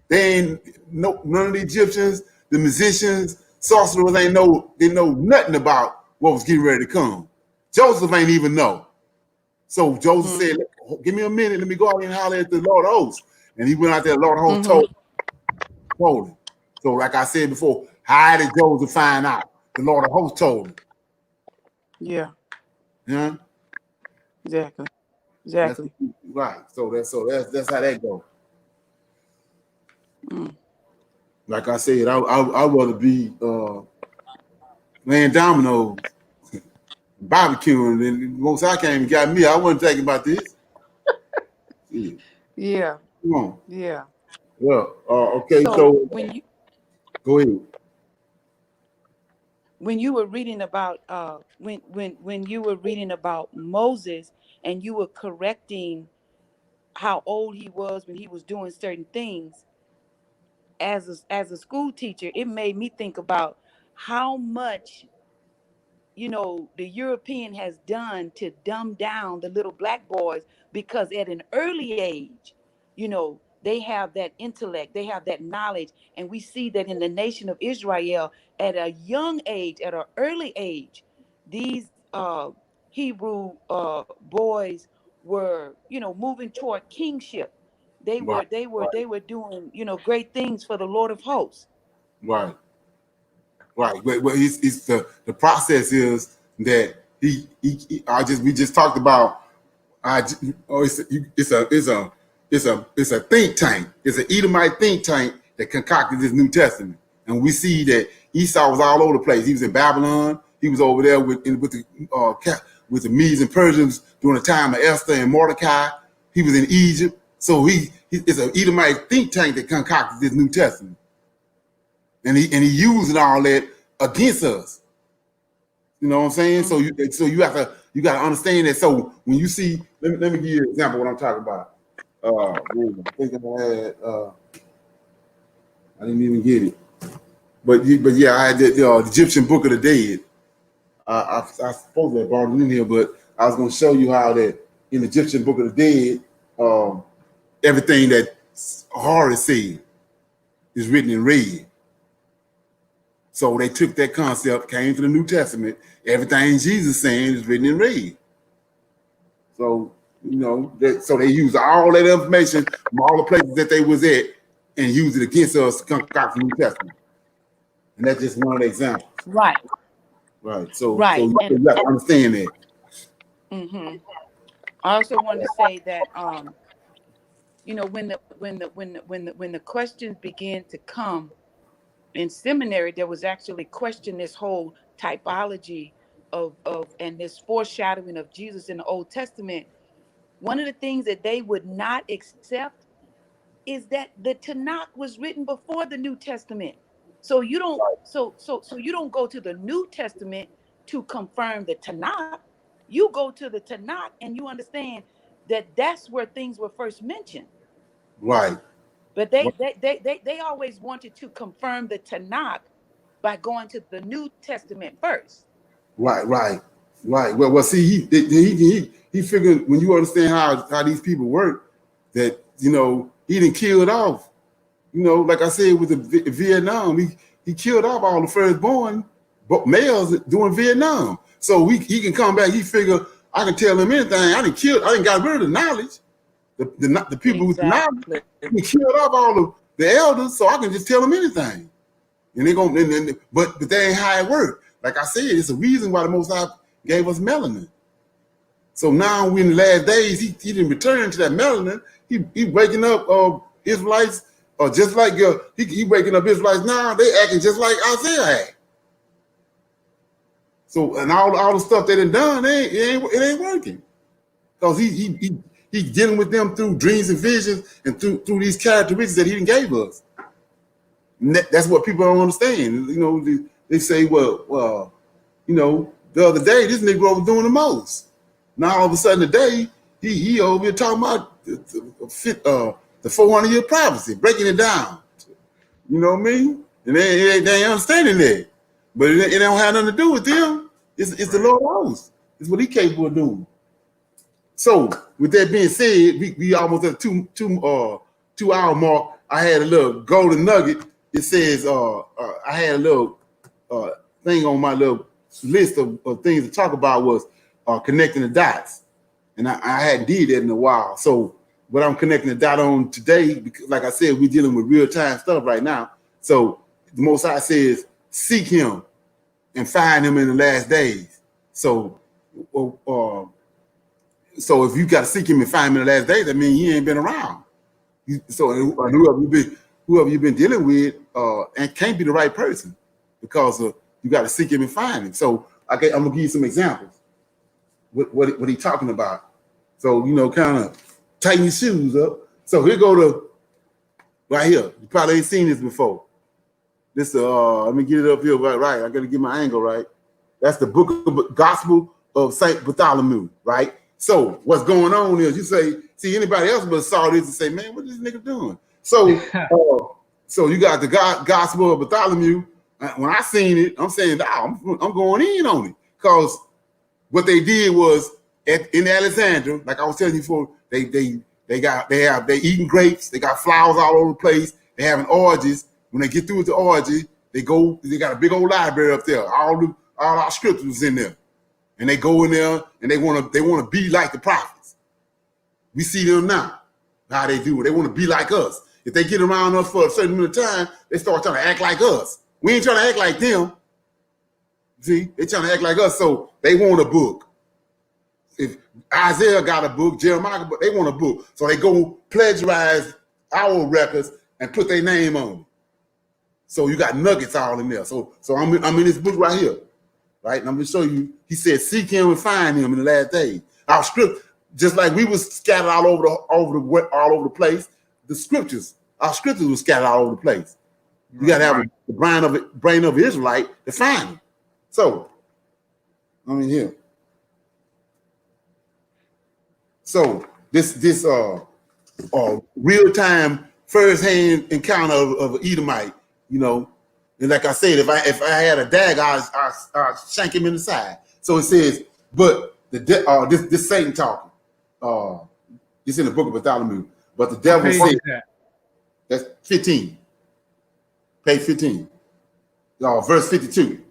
They ain't none of the Egyptians, the musicians, sorcerers didn't know nothing about what was getting ready to come. Joseph ain't even know. So Joseph said, "Give me a minute, let me go out and holler at the Lord of hosts." And he went out there, the Lord of hosts told him. So, like I said before, how did Joseph find out? The Lord of hosts told him. Yeah. Yeah. Exactly. Right. So that's how that goes. Like I said, I'd rather be laying dominoes, barbecuing than most I came and got me. I wasn't thinking about this. Yeah. Come on. Yeah. Well, okay. So when you go ahead. When you were reading about when you were reading about Moses, and you were correcting how old he was when he was doing certain things, as a school teacher, it made me think about how much the European has done to dumb down the little black boys, because at an early age, they have that intellect, they have that knowledge. And we see that in the nation of Israel, at a young age, at an early age, these Hebrew boys were, moving toward kingship. They were Right. they were doing, great things for the Lord of hosts. Right. But it's the process is that we just talked about. It's a think tank. It's an Edomite think tank that concocted this New Testament, and we see that Esau was all over the place. He was in Babylon. He was over there with the Medes and Persians during the time of Esther and Mordecai. He was in Egypt. So it's an Edomite think tank that concocted this New Testament, and he using all that against us. You know what I'm saying? So you got to understand that. So when you see, let me give you an example of what I'm talking about. I think I didn't even get it, but yeah, I had the Egyptian Book of the Dead. I supposed to have brought it in here, but I was going to show you how that in the Egyptian Book of the Dead, everything that Horus said is written in red. So they took that concept, came to the New Testament. Everything Jesus saying is written in red. So so they used all that information from all the places that they was at and used it against us to concoct the New Testament. And that's just one of the examples. Right. Right. So Right. you have to understand that. I also want to say that when the questions began to come in seminary, there was actually question this whole typology of and this foreshadowing of Jesus in the Old Testament. One of the things that they would not accept is that the Tanakh was written before the New Testament. So you don't go to the New Testament to confirm the Tanakh. You go to the Tanakh and you understand that that's where things were first mentioned. Right. But they always wanted to confirm the Tanakh by going to the New Testament first. Right. Well, see, he figured, when you understand how these people work, that he didn't kill it off. Like I said with the Vietnam, he killed off all the firstborn males during Vietnam. So he can come back. He figure, I can tell him anything. I didn't got rid of the knowledge. The people with the knowledge, he killed off all the elders, so I can just tell them anything. And they're gonna, but that ain't how it works. Like I said, it's a reason why the Most High gave us melanin. So now, in the last days, he didn't return to that melanin. He waking up Israelites just like he waking up Israelites now, they acting just like Isaiah act. So and all the stuff they done, it ain't working. Because he's dealing with them through dreams and visions and through these characteristics that he didn't gave us. And that's what people don't understand. You know, they say, well, you know, the other day this Negro was doing the most. Now all of a sudden today he over here talking about the 400-year prophecy, breaking it down. You know what I mean? And they ain't understanding that. But it don't have nothing to do with them. It's the Lord of hosts. It's what he capable of doing. So with that being said, we almost at the 2 hour mark. I had a little golden nugget. It says I had a little thing on my little list of things to talk about was connecting the dots. And I hadn't did that in a while. So what I'm connecting the dot on today, because like I said, we're dealing with real-time stuff right now. So the Most High says, seek him and find him in the last days. So so if you got to seek him and find him in the last days, that means he ain't been around. So whoever you've been dealing with and can't be the right person because you got to seek him and find him. So I'm gonna give you some examples. What he talking about? So you know, kind of tighten your shoes up. So here go to right here. You probably ain't seen this before. This let me get it up here right. I got to get my angle right. That's the book of Gospel of Saint Bartholomew, right? So what's going on is you see anybody else but saw this and say, man, what is this nigga doing? So so you got the Gospel of Bartholomew. When I seen it, I'm saying, I'm going in on it because what they did was in Alexandria, like I was telling you before, they eating grapes, they got flowers all over the place, they having orgies. When they get through with the orgy, they got a big old library up there, all our scriptures was in there. And they go in there and they want to be like the prophets. We see them now, how they do it. They want to be like us. If they get around us for a certain amount of time, they start trying to act like us. We ain't trying to act like them. See, they trying to act like us, so they want a book. If Isaiah got a book, Jeremiah, they want a book. So they go plagiarize our records and put their name on it. So you got nuggets all in there. So I'm in this book right here, right? And I'm gonna show you. He said, "Seek him and find him in the last days." Our script, just like we was scattered all over the place. The scriptures, our scriptures were scattered all over the place. You got to have the brain of an Israelite to find him. So I'm in here. So this real time first hand encounter of an Edomite. You know, and like I said, if I had a dagger, I'd shank him in the side. So it says, but this Satan talking. It's in the book of Bartholomew. But the devil said, that's 15, page 15, verse 52.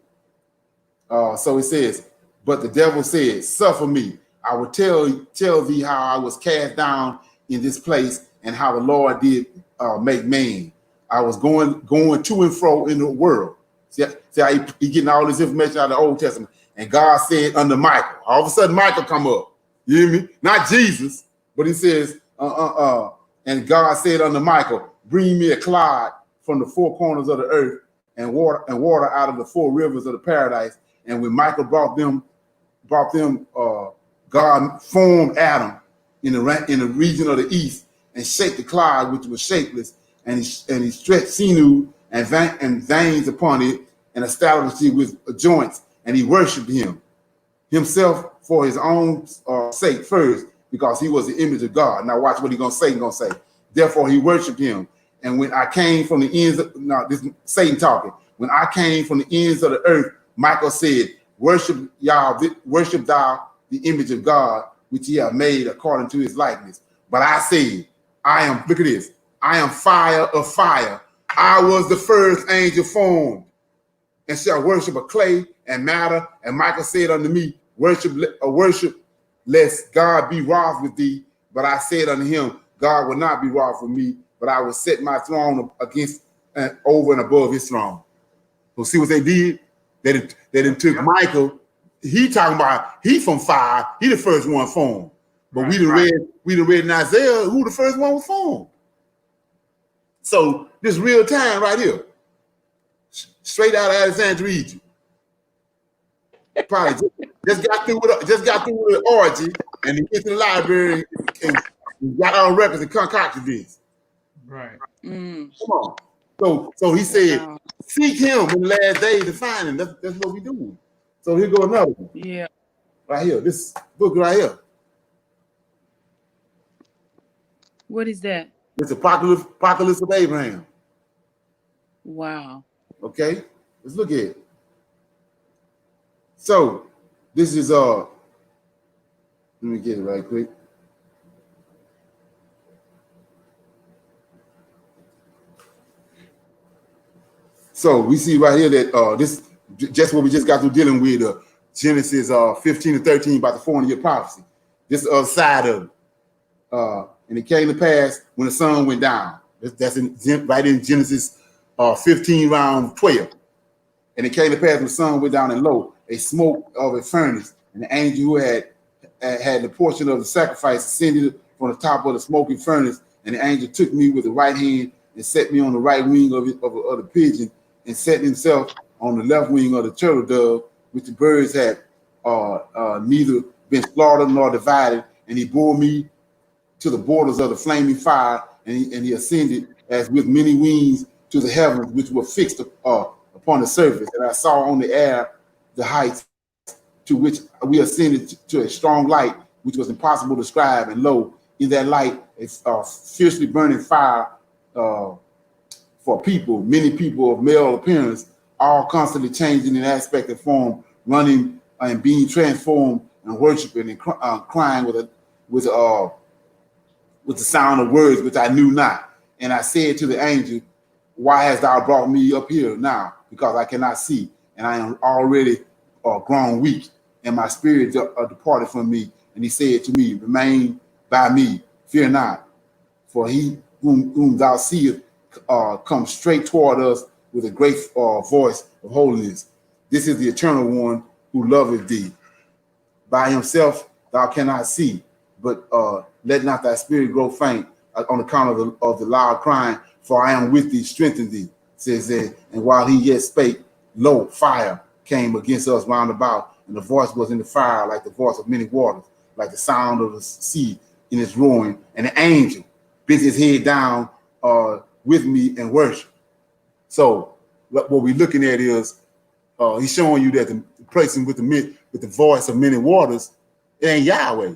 So it says, but the devil said, suffer me. I will tell thee how I was cast down in this place and how the Lord did make man. I was going to and fro in the world. See how he getting all this information out of the Old Testament. And God said unto Michael, all of a sudden Michael come up. You hear me? Not Jesus, but he says, and God said unto Michael, bring me a clod from the four corners of the earth and water out of the four rivers of the paradise. And when Michael brought them, God formed Adam in the region of the east and shaped the clod, which was shapeless, and he stretched sinew and veins upon it and established it with joints, and he worshipped himself for his own sake first, because he was the image of God. Now watch what he's gonna say. He's gonna say, therefore he worshipped him. And when I came from the ends of, now this is Satan talking, when I came from the ends of the earth, Michael said, worship thou the image of God, which he have made according to his likeness. But I said, look at this, I am fire of fire. I was the first angel formed, and shall worship a clay and matter. And Michael said unto me, worship lest God be wroth with thee. But I said unto him, God will not be wroth with me, but I will set my throne against and over and above his throne. So see what they did? They done took Michael. He talking about he from fire. He the first one formed. But we done read in Isaiah who the first one was formed. So this real time right here, straight out of Alexandria, Egypt. Probably just got through with orgy, and he went to the library and got all records and concocted this. Right. Come on. So he said, seek him in the last days to find him. That's what we doing. So here go another one. Yeah. Right here, this book right here. What is that? It's Apocalypse of Abraham. Wow. Okay, let's look at it. So this is let me get it right quick. So we see right here that this just what we just got through dealing with Genesis 15 and 13 about the 400-year prophecy. This is the other side of it. And it came to pass when the sun went down. That's right in Genesis 15 round 12. And it came to pass when the sun went down, and lo, a smoke of a furnace, and the angel who had the portion of the sacrifice ascended from the top of the smoking furnace, and the angel took me with the right hand and set me on the right wing of the pigeon, and set himself on the left wing of the turtle dove, which the birds had neither been slaughtered nor divided, and he bore me to the borders of the flaming fire, and he ascended as with many wings to the heavens, which were fixed upon the surface. And I saw on the air the heights to which we ascended to a strong light, which was impossible to describe. And lo, in that light, a fiercely burning fire for people, many people of male appearance, all constantly changing in aspect and form, running and being transformed and worshiping and crying with the sound of words which I knew not. And I said to the angel, why hast thou brought me up here now? Because I cannot see, and I am already grown weak, and my spirit departed from me. And he said to me, remain by me, fear not, for he whom thou seest come straight toward us with a great voice of holiness. This is the eternal one who loveth thee. By himself thou cannot see, but let not thy spirit grow faint on account of the loud crying, for I am with thee, strengthen thee, says it. And while he yet spake, lo, fire came against us round about, and the voice was in the fire like the voice of many waters, like the sound of the sea in its roaring. And the angel bent his head down with me and worship. So what we're looking at is he's showing you that the person with the voice of many waters, it ain't Yahweh.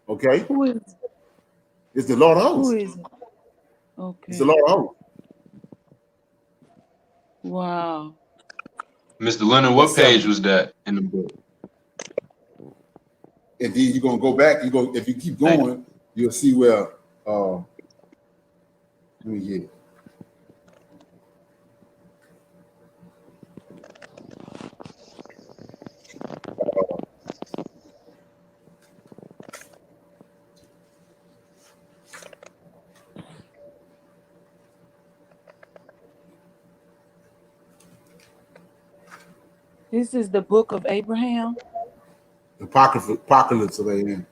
Okay? Who is it? It's the Lord of hosts. Who is it? Okay. It's the Lord of hosts. Wow. Mr. Leonard, what page was that in the book? And then you're gonna go back. If you keep going, you'll see where. Let me get it. This is the book of Abraham. Apocalypse of Abraham.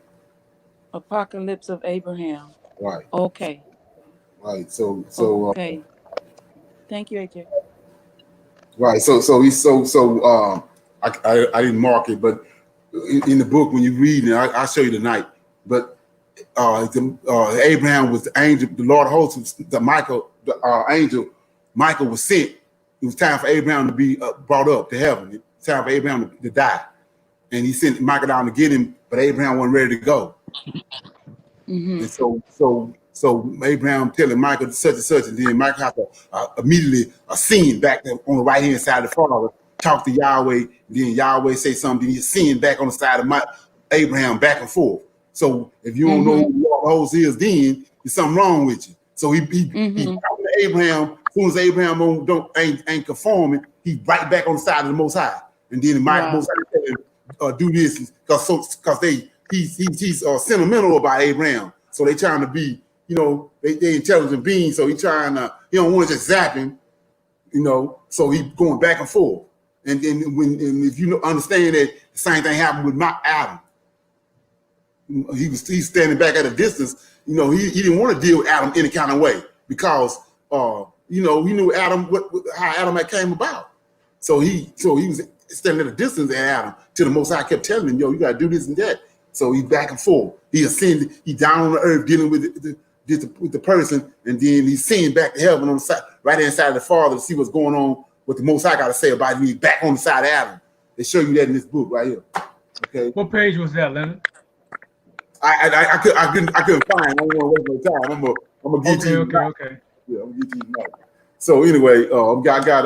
Apocalypse of Abraham. Right. Okay. Right. So. Okay. Thank you, AJ. Right. I didn't mark it, but in the book when you read it, I'll show you tonight. But Abraham was the angel, the Lord of hosts, the angel Michael was sent. It was time for Abraham to be brought up to heaven. It was time for Abraham to die. And he sent Michael down to get him, but Abraham wasn't ready to go. Mm-hmm. And so Abraham telling Michael such and such, and then Michael had to immediately ascend back on the right hand side of the Father, talk to Yahweh, then Yahweh say something, he ascend back on the side of Abraham back and forth. So if you don't know who the Lord of hosts is, then there's something wrong with you. So he talking to Abraham. As soon as Abraham ain't conforming, he's right back on the side of the Most High. And then the Most High do this because he's sentimental about Abraham. So they trying to be, they intelligent beings. So he don't want to just zap him, So he going back and forth. And if you understand that the same thing happened with Adam. he's standing back at a distance. You know, he didn't want to deal with Adam any kind of way because you know, he knew Adam how Adam had came about. So he was standing at a distance at Adam till the Most High kept telling him, yo, you gotta do this and that. So he's back and forth. He ascended, he down on the earth dealing with the person, and then he's seeing back to heaven on the side, right inside of the Father to see what's going on, what the Most High got to say about him. He's back on the side of Adam. They show you that in this book right here. Okay. What page was that, Leonard? I couldn't find. I don't want to waste my time. I'm gonna get you. Okay. Yeah, I'm gonna get you. So anyway, I got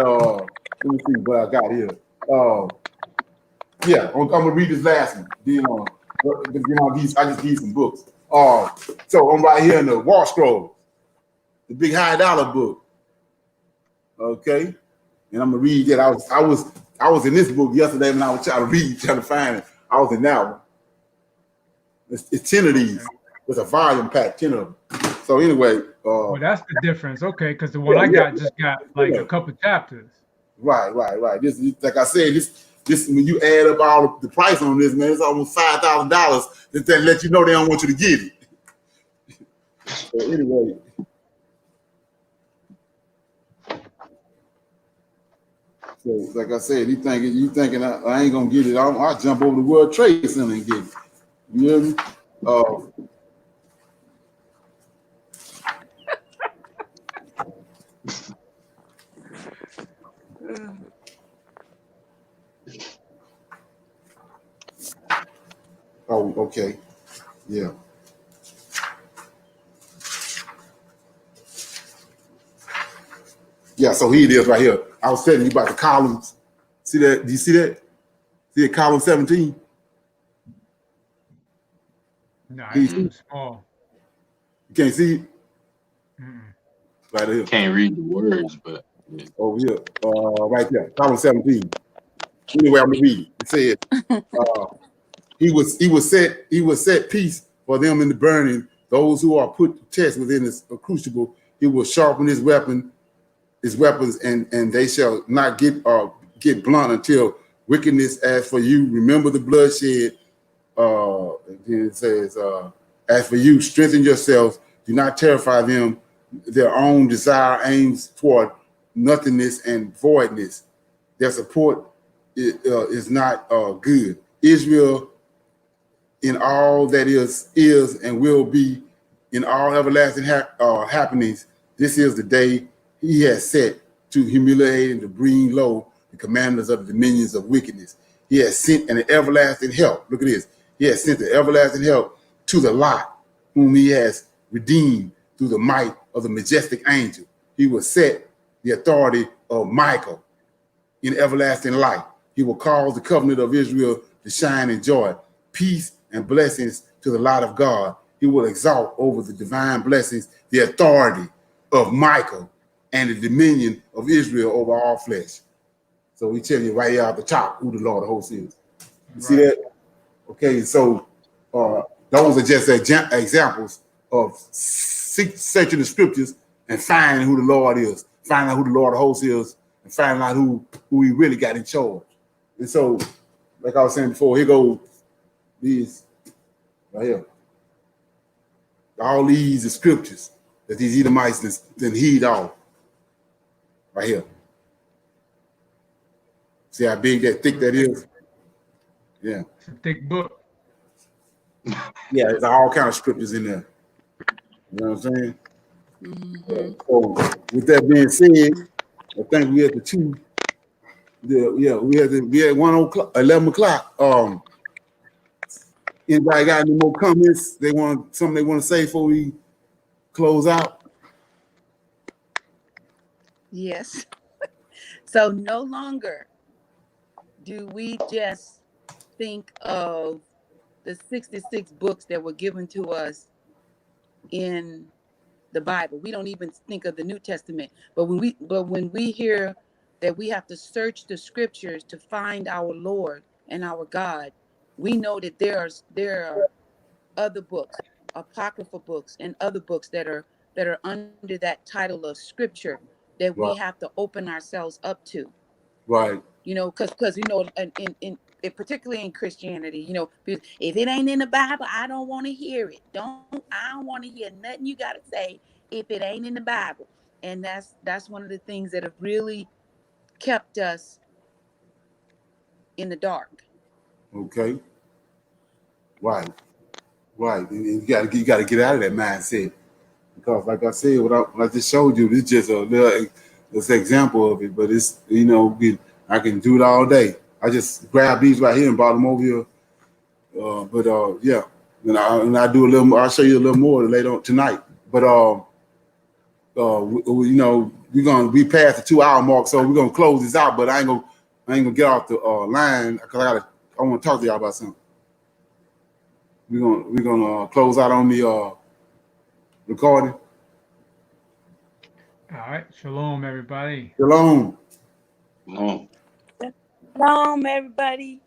let me see what I got here. Yeah, I'm gonna read this last one. I just need some books. So I'm right here in the Wall Scroll, the big $100 book. Okay, and I'm gonna read that. I was in this book yesterday when I was trying to find it. I was in that one. It's 10 of these. It's a volume pack, 10 of them. So anyway, well, that's the difference. Okay, because the one I got just got like a couple chapters. Right. This, like I said, this when you add up all the price on this, man, it's almost $5,000. That let you know they don't want you to get it. So anyway. So like I said, you thinking I ain't gonna get it. I'll jump over the World Trade Center and get it. You hear me? Oh, okay. Yeah. Yeah, so here it is right here. I was telling you about the columns. See that? Do you see that? See it, column 17? No, it's too small. You can't see it? Mm-mm. Right here. Can't read the words, but yeah. Over here. Right there, column 17. Anyway, I'm gonna read it. It said, he was set peace for them in the burning. Those who are put to test within his crucible, he will sharpen his weapons, and they shall not get blunt until wickedness. As for you, remember the bloodshed. Then it says, as for you, strengthen yourselves. Do not terrify them. Their own desire aims toward nothingness and voidness. Their support is not good. Israel, in all that is and will be, in all everlasting happenings, this is the day he has set to humiliate and to bring low the commanders of the dominions of wickedness. He has sent an everlasting help. Look at this. He has sent the everlasting help to the Lot, whom he has redeemed through the might of the majestic angel. He will set the authority of Michael in everlasting light. He will cause the covenant of Israel to shine in joy, peace and blessings to the light of God. He will exalt over the divine blessings the authority of Michael and the dominion of Israel over all flesh. So we tell you right here at the top who the Lord of hosts is. You see that? Okay, so those are just examples of searching the scriptures and finding who the Lord is, finding out who the Lord of hosts is, and finding out who he really got in charge. And so, like I was saying before, here goes these right here. All these are scriptures that these Edomites then heed off. Right here. See how big that thick that is? Yeah. It's a thick book. Yeah, there's all kind of scriptures in there. You know what I'm saying? Mm-hmm. So with that being said, I think we had the two. We had 11 o'clock. Anybody got any more comments? Something they want to say before we close out? Yes. So no longer do we just think of the 66 books that were given to us in the Bible. We don't even think of the New Testament. But when we hear that we have to search the scriptures to find our Lord and our God, we know that there are other books, apocryphal books, and other books that are under that title of scripture that we have to open ourselves up to. Right. You know, because you know, in particularly in Christianity, you know, if it ain't in the Bible, I don't want to hear it. I don't want to hear nothing you got to say if it ain't in the Bible. And that's one of the things that have really kept us in the dark. Okay. Right. Right. And you gotta get out of that mindset. Because like I said, what I just showed you, this just a little this example of it, but it's, you know, I can do it all day. I just grab these right here and brought them over here. Yeah, and I do a little more. I'll show you a little more later on tonight. But you know, we past the 2 hour mark, so we're gonna close this out. But I ain't gonna get off the line because I want to talk to y'all about something. We're gonna close out on the recording. All right. Shalom, everybody. Shalom. No. Shalom, everybody.